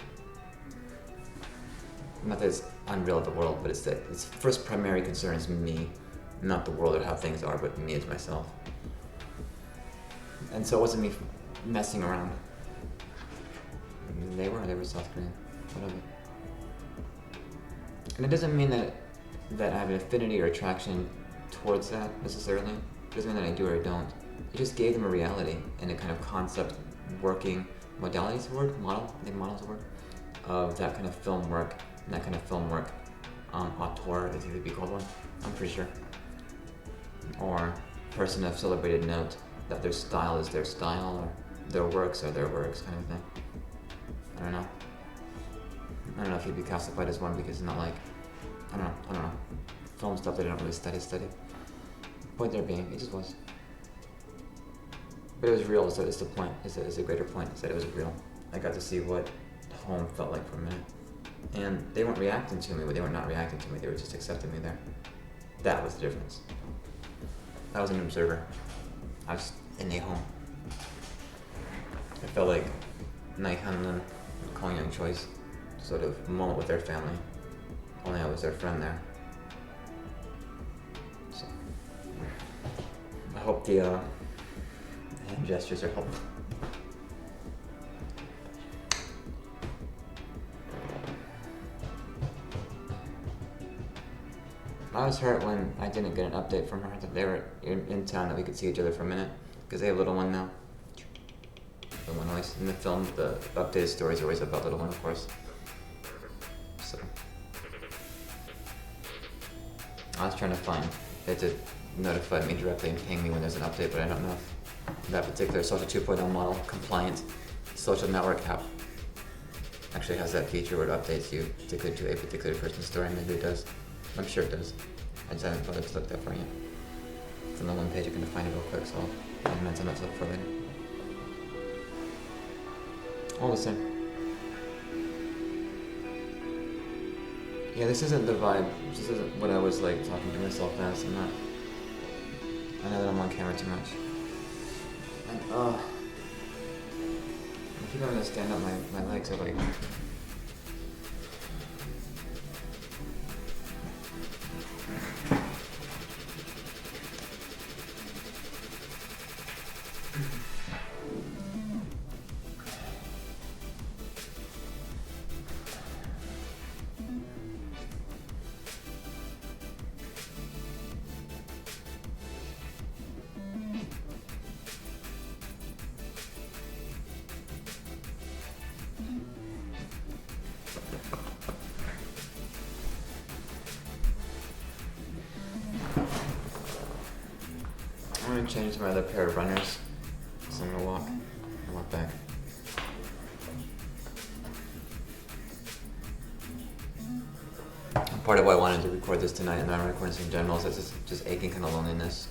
Not that it's unreal of the world, but it's that its first primary concern is me, not the world or how things are, but me as myself. And so it wasn't me messing around. They were South Korean, whatever. And it doesn't mean that I have an affinity or attraction towards that necessarily. It doesn't mean that I do or I don't. It just gave them a reality and a kind of concept working. Modality is the word? Model? I think model is the word. Of that kind of film work. And that kind of film work. Auteur, is it be called one? I'm pretty sure. Or person of celebrated note. That their style is their style, or their works are their works, kind of thing. I don't know if he'd be classified as one because it's not like, I don't know. Film stuff that I don't really study. Point there being, it just was. But it was real, so it's the point, it's a greater point, is that it was real. I got to see what home felt like for a minute. And they weren't reacting to me, but they were not reacting to me, they were just accepting me there. That was the difference. I was an observer. I was in a home. I felt like Nike Hanlon, Kong Young Choi's sort of moment with their family. Only I was their friend there. So, I hope the hand gestures are helpful. I was hurt when I didn't get an update from her that they were in town, that we could see each other for a minute, because they have a little one now. The one always in the film, the updated stories are always about little one, of course. So I was trying to find it to notify me directly and ping me when there's an update, but I don't know if that particular Social 2.0 model compliant social network app actually has that feature where it updates you particularly to a particular person's story. Maybe it does. I'm sure it does. I just haven't bothered to look that far yet. It's on the one page. I can find it real quick, so I'll mention that to look for later. All the same. Yeah, this isn't the vibe. This isn't what I was like talking to myself as. I'm not. I know that I'm on camera too much. And I keep having to stand up. My legs are like. I'm gonna change to my other pair of runners, so I'm gonna walk back. Part of why I wanted to record this tonight and not record this in general is it's just aching kind of loneliness.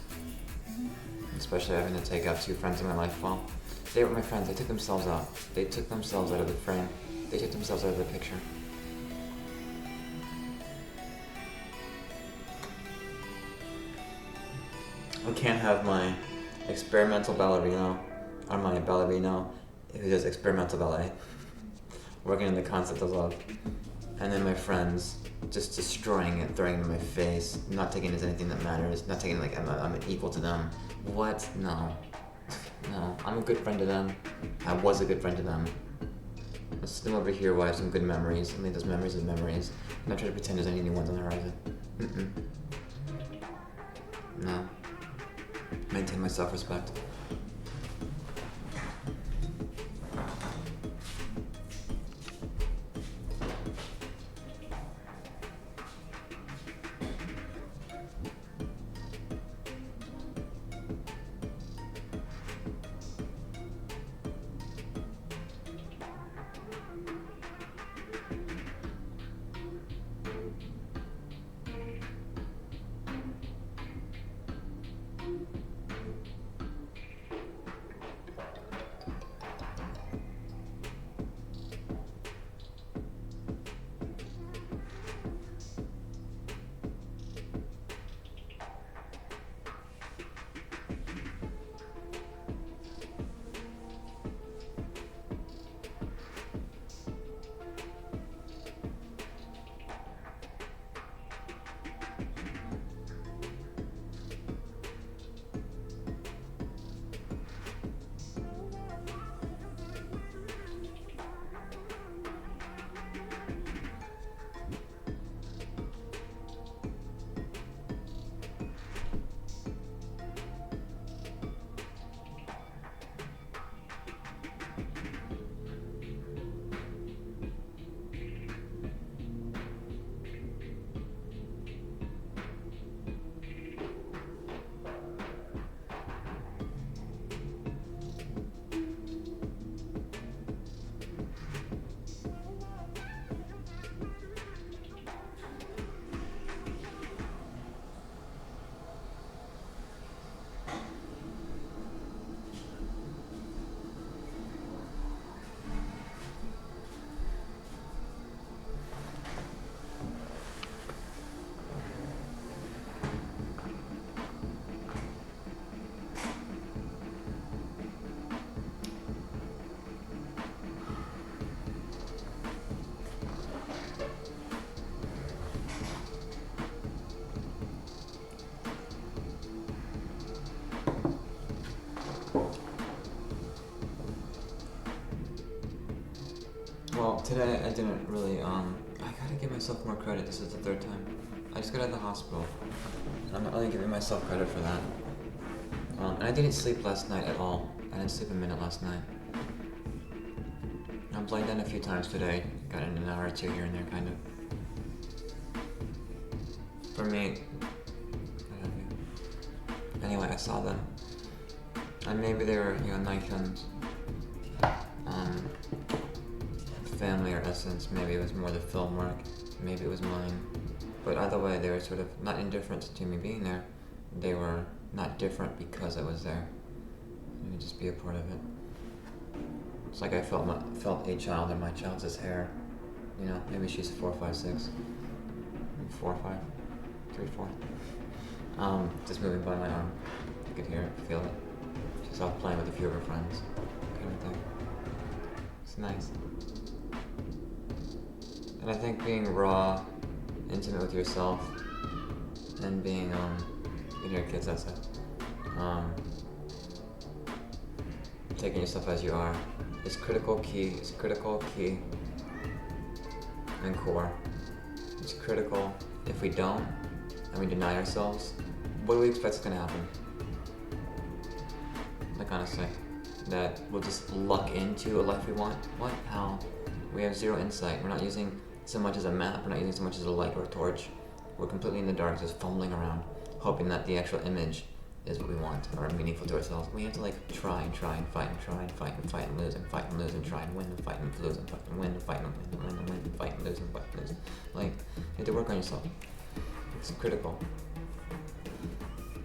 Especially having to take out 2 friends in my life. Well, they were my friends. They took themselves out. They took themselves out of the frame. They took themselves out of the picture. I can't have my experimental ballerino, or my ballerino who does experimental ballet, working on the concept of love, and then my friends just destroying it, throwing it in my face, not taking it as anything that matters, not taking it like I'm equal to them. What? No. No, I'm a good friend to them. I was a good friend to them. Let's sit over here where I have some good memories. I mean, those memories are memories. I'm not trying to pretend there's any new ones on the horizon. No. Maintain my self-respect. Well, today I didn't really, I gotta give myself more credit. This is the 3rd time. I just got out of the hospital. I'm not really giving myself credit for that. And I didn't sleep last night at all. I didn't sleep a minute last night. I'm laying down a few times today. Got in an hour or 2 here and there, kind of. For me, Anyway, I saw them, and maybe they were, Nathan's family or essence. Maybe it was more the film work. Maybe it was mine. But either way, they were sort of not indifferent to me being there. They were not different because I was there. Let me just be a part of it. It's like I felt a child in my child's hair. Maybe she's 4, 5, 6, 4, 5, 3, 4. Just moving by my arm. I could hear it, feel it. She's off playing with a few of her friends, kind of thing. It's nice. And I think being raw, intimate with yourself, and being, you can hear kids outside, taking yourself as you are, is critical key, and core. It's critical. If we don't, and we deny ourselves, what do we expect is going to happen? Like, honestly, that we'll just luck into a life we want? What? How? We have zero insight. We're not using so much as a map. We're not using so much as a light or a torch. We're completely in the dark, just fumbling around, hoping that the actual image is what we want or meaningful to ourselves. We have to try and fight and try and fight and fight and lose and fight and lose and try and win and fight and lose and fight and win and fight and win and win and win and fight and lose and fight and lose. You have to work on yourself. It's critical.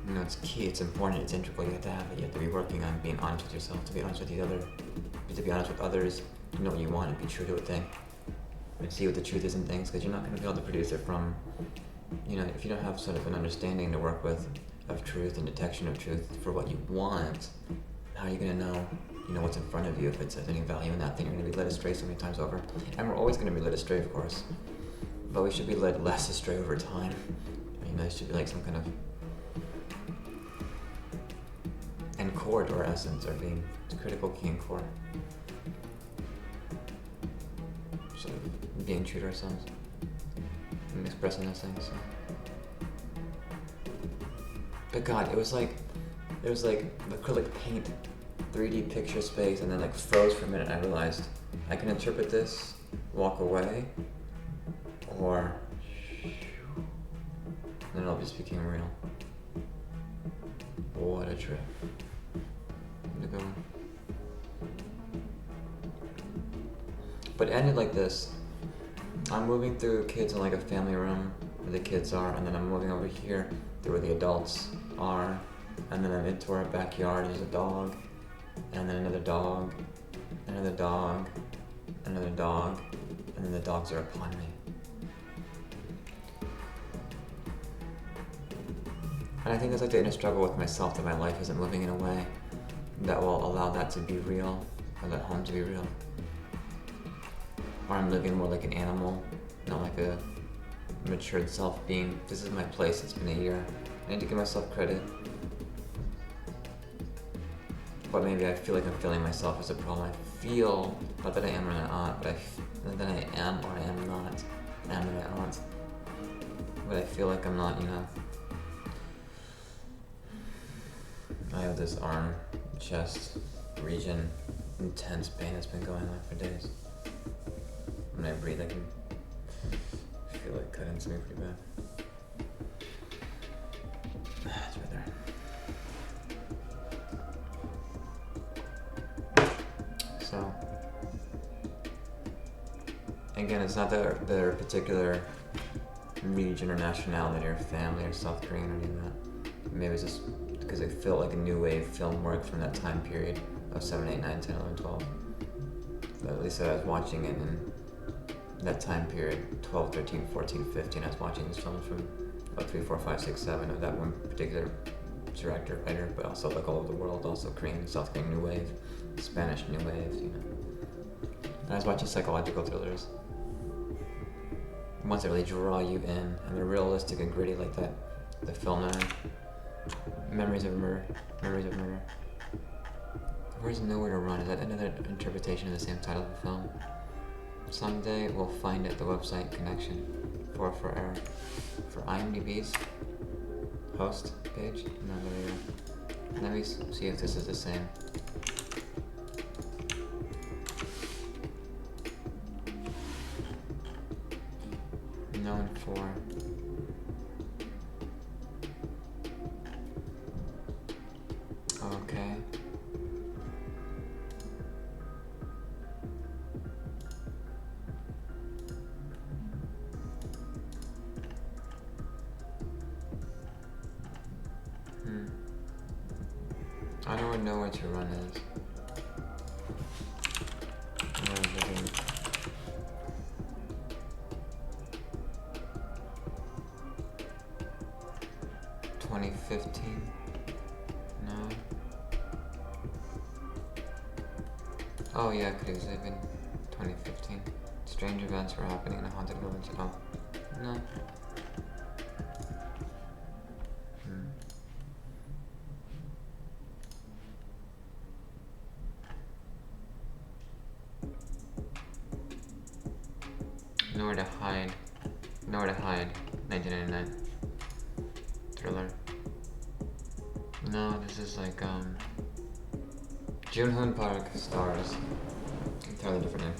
It's key, it's important, it's integral. You have to have it. You have to be working on being honest with yourself, to be honest with to be honest with others, to know what you want and be true to a thing. And see what the truth is in things, because you're not going to be able to produce it from, if you don't have sort of an understanding to work with of truth and detection of truth for what you want, how are you going to know, what's in front of you? If it has any value in that thing, you're going to be led astray so many times over. And we're always going to be led astray, of course. But we should be led less astray over time. It should be like some kind of and core to our essence, or being critical, key, and core. So being true to ourselves and expressing those things. So. But God, it was like acrylic paint, 3D picture space, and then froze for a minute. And I realized I can interpret this, walk away, or then it all just became real. What a trip. A good one. But it ended like this. I'm moving through kids in a family room where the kids are, and then I'm moving over here to where the adults are, and then I'm into our backyard. There's a dog, and then another dog, another dog, another dog, and then the dogs are upon me. And I think that's the inner struggle with myself, that my life isn't moving in a way that will allow that to be real, or let home to be real. Or I'm living more like an animal, not like a matured self being. This is my place, it's been a year. I need to give myself credit. But maybe I feel like I'm failing myself as a problem. I feel, not that I am or not, but that I am or I am not. I am or I aren't. But I feel like I'm not, I have this arm, chest region, intense pain that's been going on for days. When I breathe, I can feel it cut into me pretty bad. It's right there. So, again, it's not their particular region or nationality or family or South Korean or any of that. Maybe it's just because it felt like a new wave film work from that time period of 7, 8, 9, 10, 11, 12. But at least I was watching it in that time period, 12, 13, 14, 15. I was watching these films from about 3, 4, 5, 6, 7 of that one particular director, writer, but also all over the world, also Korean, South Korean New Wave, Spanish New Wave, And I was watching psychological thrillers. Ones that really draw you in, and they're realistic and gritty like that. The film Memories of Murder. Where's Nowhere to Run? Is that another interpretation of the same title of the film? Someday we'll find it, the website connection for error. For IMDb's host page. No, there we go. Let me see if this is the same. Known for know where to run is. 2015? No. Oh yeah, it could have been 2015. Strange events were happening in a haunted village. Oh. No. Nowhere to hide. Nowhere to hide. 1999. Thriller. No, this is like Joon-hoon Park stars. Entirely different name.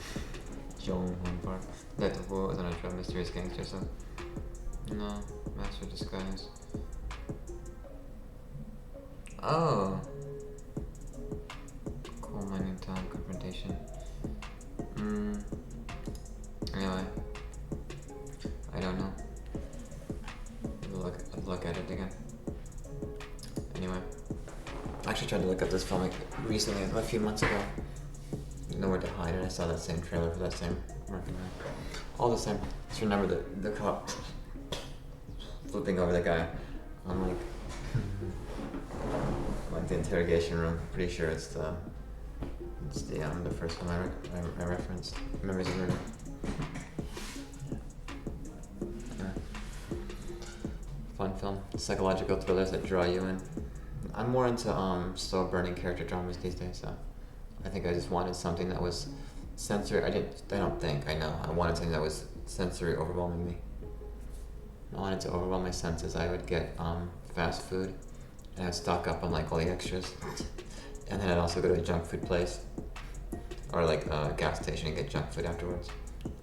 Joon-hoon Park. That was on a trail, mysterious gangster, so. No, Master of Disguise. Oh. Coal mining town confrontation. Anyway. I don't know. Look at it again. Anyway. I actually tried to look up this film like recently, a few months ago. Nowhere to hide, and I saw that same trailer for that same marketing. All the same. Just remember the cop flipping over the guy on like the interrogation room. Pretty sure it's the first one I referenced. Memories of Murder. Fun film. Psychological thrillers that draw you in. I'm more into slow burning character dramas these days, so I think I just wanted something that was sensory. I wanted something that was sensory overwhelming me. I wanted to overwhelm my senses. I would get fast food, and I'd stock up on like all the extras, and then I'd also go to a junk food place or like a gas station and get junk food afterwards.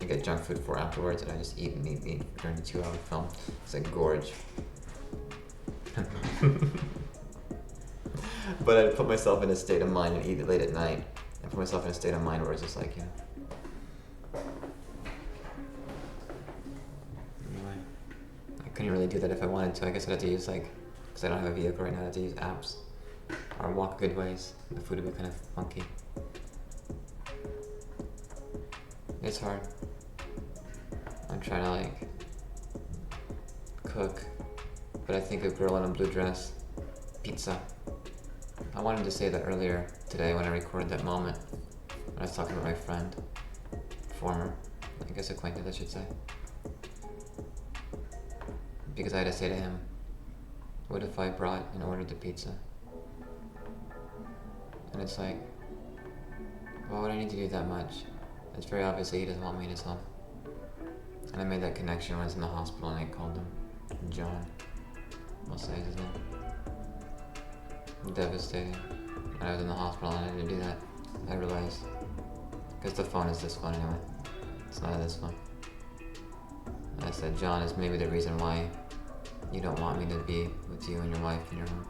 I get junk food for afterwards, and I just eat and eat and eat during the 2-hour film. It's like gorge. But I'd put myself in a state of mind and eat it late at night, and put myself in a state of mind where it's just like, Anyway, I couldn't really do that if I wanted to. I guess I'd have to use because I don't have a vehicle right now, I'd have to use apps or walk good ways. The food would be kind of funky. It's hard. I'm trying to cook, but I think a girl in a blue dress, pizza. I wanted to say that earlier today when I recorded that moment when I was talking about my friend, former, I guess acquaintance I should say. Because I had to say to him, what if I brought and ordered the pizza? And it's like, why would I need to do that much? It's very obvious that he doesn't want me in his home. And I made that connection when I was in the hospital and I called him John. I'll say his name. Devastating. When I was in the hospital and I didn't do that, I realized. Because the phone is this phone anyway. It's not this one. I said, John is maybe the reason why you don't want me to be with you and your wife in your home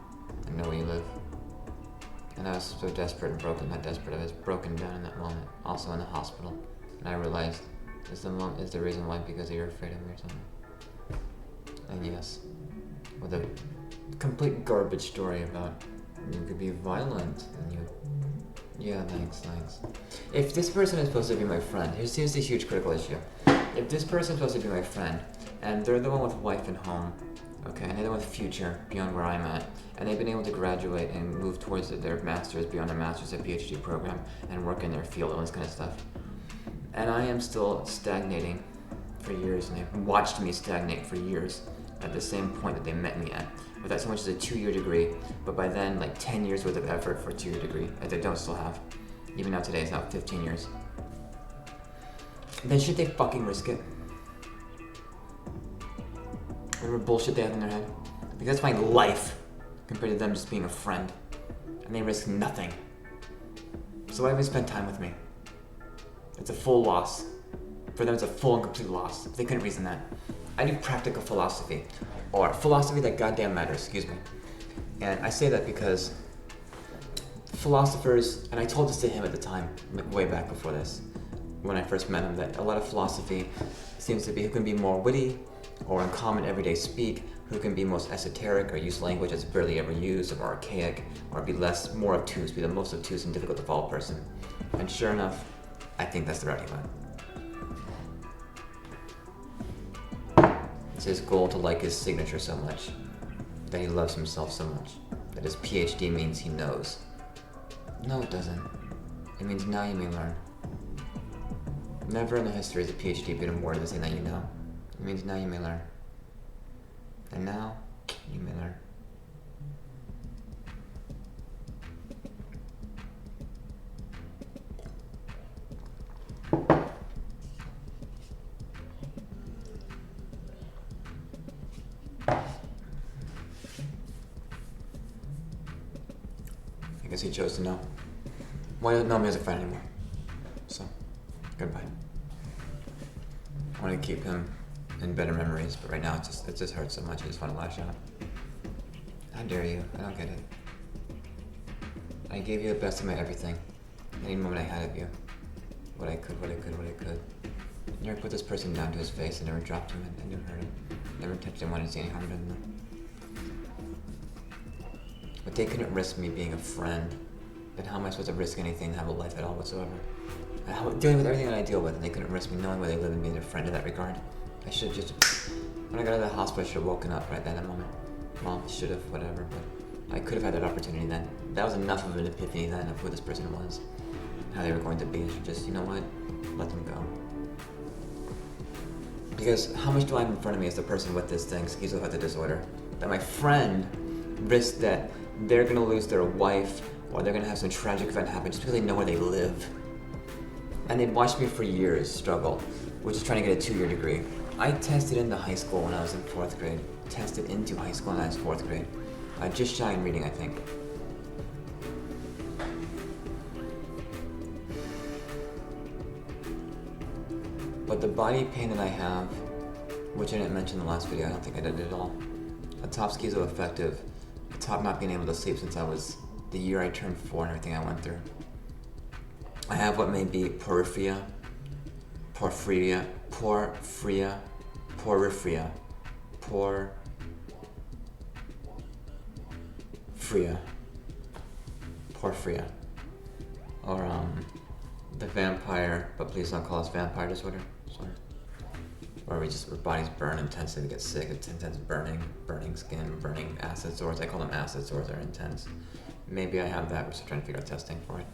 and know where you live. And I was so desperate and broken, not desperate, I was broken down in that moment, also in the hospital. And I realized, is the reason why because you're afraid of me or something? And yes, with a complete garbage story about you could be violent and yeah, thanks. If this person is supposed to be my friend, here's the huge critical issue. If this person is supposed to be my friend, and they're the one with wife and home, okay, and they're the one with future beyond where I'm at, and they've been able to graduate and move towards their masters, beyond their masters, their PhD program, and work in their field, all this kind of stuff. And I am still stagnating for years, and they've watched me stagnate for years at the same point that they met me at, without so much as a 2-year degree, but by then, 10 years worth of effort for a 2-year degree, that they don't still have. Even now today, it's now 15 years. Then should they fucking risk it? Whatever bullshit they have in their head. Because that's my life, compared to them just being a friend. And they risk nothing. So why would they spend time with me? It's a full loss. For them, it's a full and complete loss. They couldn't reason that. I do practical philosophy, or philosophy that goddamn matters, excuse me. And I say that because philosophers, and I told this to him at the time, way back before this, when I first met him, that a lot of philosophy seems to be, who can be more witty, or in common everyday speak, who can be most esoteric or use language that's barely ever used or archaic, or be more obtuse, be the most obtuse and difficult to follow person. And sure enough, I think that's the route he went. It's his goal to like his signature so much, that he loves himself so much, that his PhD means he knows. No, it doesn't. It means now you may learn. Never in the history has a PhD been awarded to say now you know. It means now you may learn. And now, you may learn. I guess he chose to know. Why doesn't know me as a friend anymore? So, goodbye. I want to keep him in better memories, but right now it just hurts so much. I just want to lash out. How dare you? I don't get it. I gave you the best of my everything. Any moment I had of you. What I could. I never put this person down to his face. I never dropped him. I never hurt him. Never touched him. Wanted to see any harm in them. But they couldn't risk me being a friend. Then how am I supposed to risk anything and have a life at all whatsoever? Dealing with everything that I deal with, and they couldn't risk me knowing where they live and being a friend in that regard. I should just, when I got out of the hospital, I should have woken up right at that moment. Well, should have, whatever, but I could have had that opportunity then. That was enough of an epiphany then of who this person was, how they were going to be. I should just, you know what, let them go. Because how much do I have in front of me as the person with this thing, schizoaffective disorder, that my friend risks that they're going to lose their wife or they're going to have some tragic event happen just because they know where they live. And they'd watched me for years struggle, which is trying to get a 2-year degree. I tested into high school when I was in 4th grade. Tested into high school when I was 4th grade. Just shy in reading, I think. But the body pain that I have, which I didn't mention in the last video, I don't think I did it at all. A top schizoaffective, a top not being able to sleep since I was the year I turned 4 and everything I went through. I have what may be porphyria, or the vampire, but please don't call us vampire disorder, sorry. Where our bodies burn intensely, we get sick, it's intense burning skin, burning acid sores. I call them acid sores, they're intense. Maybe I have that, we're still trying to figure out testing for it.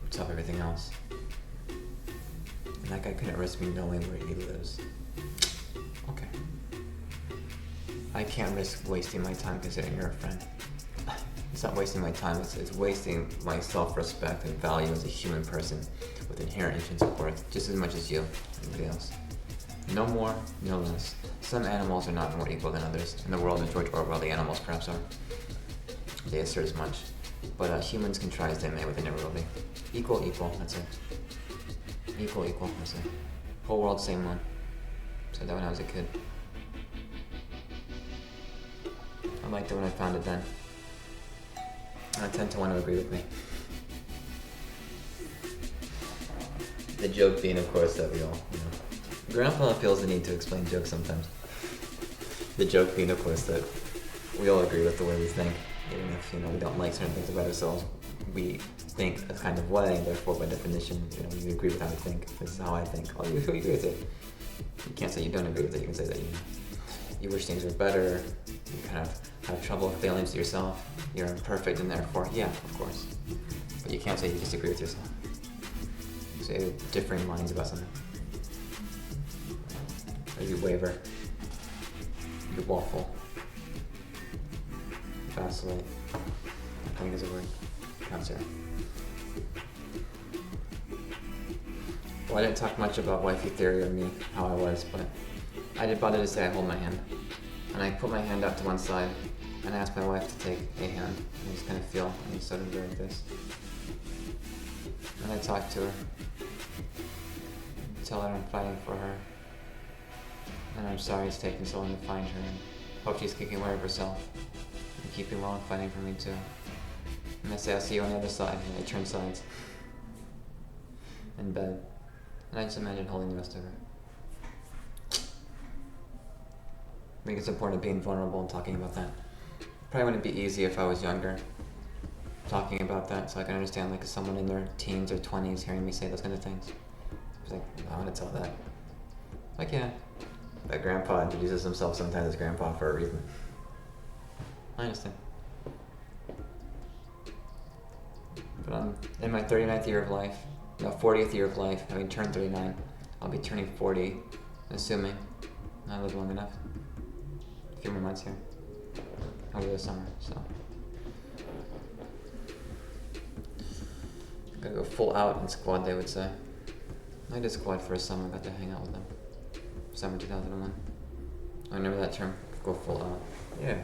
What's up everything else? And that guy couldn't risk me knowing where he lives. Okay. I can't risk wasting my time considering you're a friend. It's not wasting my time, it's wasting my self-respect and value as a human person with inherent intrinsic worth, just as much as you, anybody else. No more, no less. Some animals are not more equal than others. In the world of George Orwell, the animals perhaps are. They assert as much. But humans can try as they may, but they never will be. Equal, that's it. Equal, that's it. Whole world, same one. Said that when I was a kid. I liked it when I found it then. I tend to want to agree with me. The joke being, of course, that we all, Grandpa feels the need to explain jokes sometimes. The joke being, of course, that we all agree with the way we think. Even if, we don't like certain things about ourselves, we think a kind of way, and therefore, by definition, you agree with how we think. This is how I think. Oh, you agree with it. You can't say you don't agree with it. You can say that you wish things were better. You kind of have trouble with feelings to yourself. You're imperfect, and therefore, yeah, of course. But you can't say you disagree with yourself. You say differing minds about something. Or you waver. You waffle. Vacillate. I think is a word. Can't say. Well, I didn't talk much about wifey theory or me, how I was, but I did bother to say I hold my hand. And I put my hand out to one side, and I asked my wife to take a hand. And I just kind of feel, and sort of like this. And I talk to her. Tell her I'm fighting for her. And I'm sorry it's taken so long to find her. And hope she's kicking away of herself. And keeping well and fighting for me too. And I say I'll see you on the other side, and I turn sides. In bed. And I just imagine holding the rest of her. I think it's important being vulnerable and talking about that. Probably wouldn't be easy if I was younger. Talking about that, so I can understand like someone in their teens or 20s hearing me say those kind of things. It's like, I want to tell that. Like, yeah, that grandpa introduces himself sometimes as grandpa for a reason. I understand. But I'm in my 39th year of life, no, 40th year of life, having turned 39. I'll be turning 40, assuming I live long enough. A few more months here. Over the summer, so. Gotta go full out in squad, they would say. I did squad for a summer, got to hang out with them. Summer 2001. I remember that term, go full out. Yeah.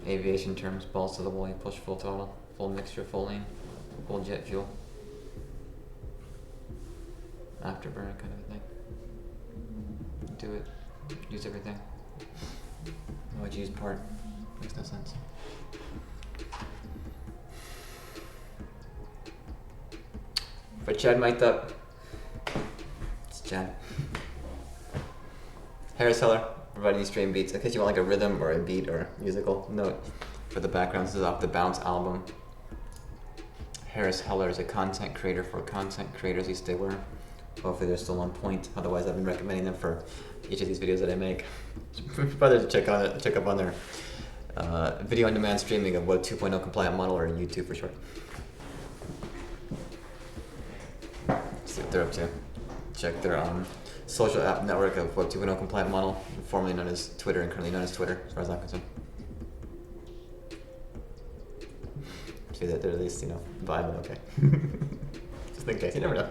Aviation terms, balls to the wall, you push full throttle, full mixture, full lean, full jet fuel. Afterburner kind of a thing. Do it, use everything. Why'd you use part? Makes no sense. For CHADMicDUP, it's Chad. Harris Heller, providing you stream beats. In case you want like a rhythm or a beat or musical note for the background, this is off the Bounce album. Harris Heller is a content creator for content creators. He stay where? Hopefully they're still on point. Otherwise, I've been recommending them for each of these videos that I make. Better to check up on their video on demand streaming of Web 2.0 compliant model, or YouTube for short. See what they're up to. Check their social app network of Web 2.0 compliant model, formerly known as Twitter and currently known as Twitter, as far as I'm concerned. See that they're at least, viable, okay. Just in case, you never know.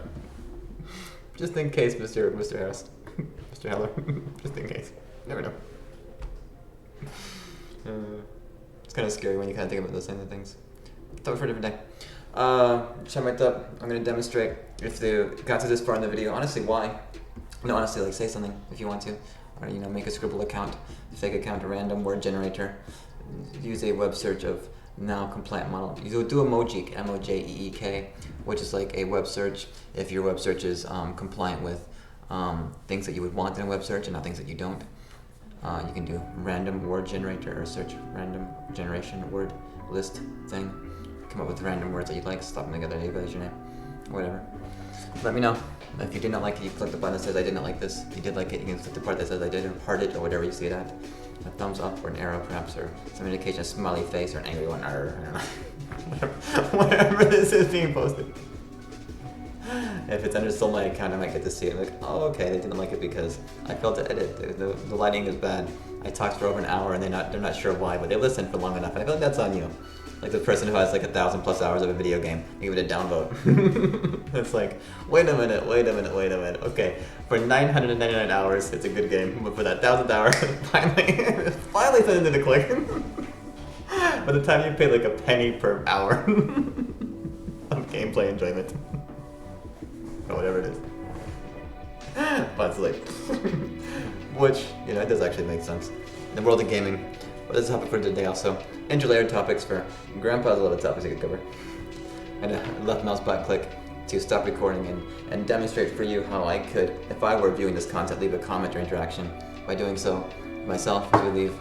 Just in case, Mr. Harris. Mr. Heller. Just in case. Never know. It's kind of scary when you kind of think about those kinds of things. Thought for a different day. CHADMicDUP, I'm going to demonstrate if they got to this far in the video. Honestly, why? No, honestly, like say something if you want to. Or, make a Scribble account, fake account, a random word generator. Use a web search of now compliant model. You do Mojeek, M-O-J-E-E-K, which is like a web search if your web search is compliant with things that you would want in a web search and not things that you don't. You can do random word generator or search random generation word list thing. Come up with random words that you'd like, slap them together, label as your name, whatever. Let me know. If you did not like it, you click the button that says I did not like this. If you did like it, you can click the part that says I did heart it, or whatever you see it at. A thumbs up or an arrow perhaps, or some indication, a smiley face or an angry one, or I don't know. whatever this is being posted. If it's under still my account, I might get to see it. Like, oh, okay, they didn't like it because I failed to edit. The lighting is bad. I talked for over an hour and they're not sure why, but they listened for long enough. And I feel like that's on you. Like the person who has like 1,000+ hours of a video game, you give it a downvote. It's like, wait a minute. Okay, for 999 hours, it's a good game, but for that 1,000th hour, finally something to click. By the time you pay like a penny per hour of gameplay enjoyment, or whatever it is. But it's like, which, it does actually make sense. In the world of gaming. But this is topic for today also. Interlayered topics for Grandpa's a lot of topics you could cover. And a left mouse button click to stop recording and demonstrate for you how I could, if I were viewing this content, leave a comment or interaction. By doing so, myself, to leave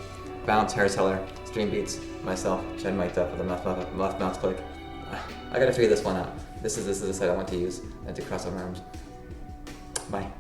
Bounce, Harris Heller, Stream Beats, myself, CHADMicDUP with a left mouse click. I gotta figure this one out. This is the site I want to use and to cross over arms. Bye.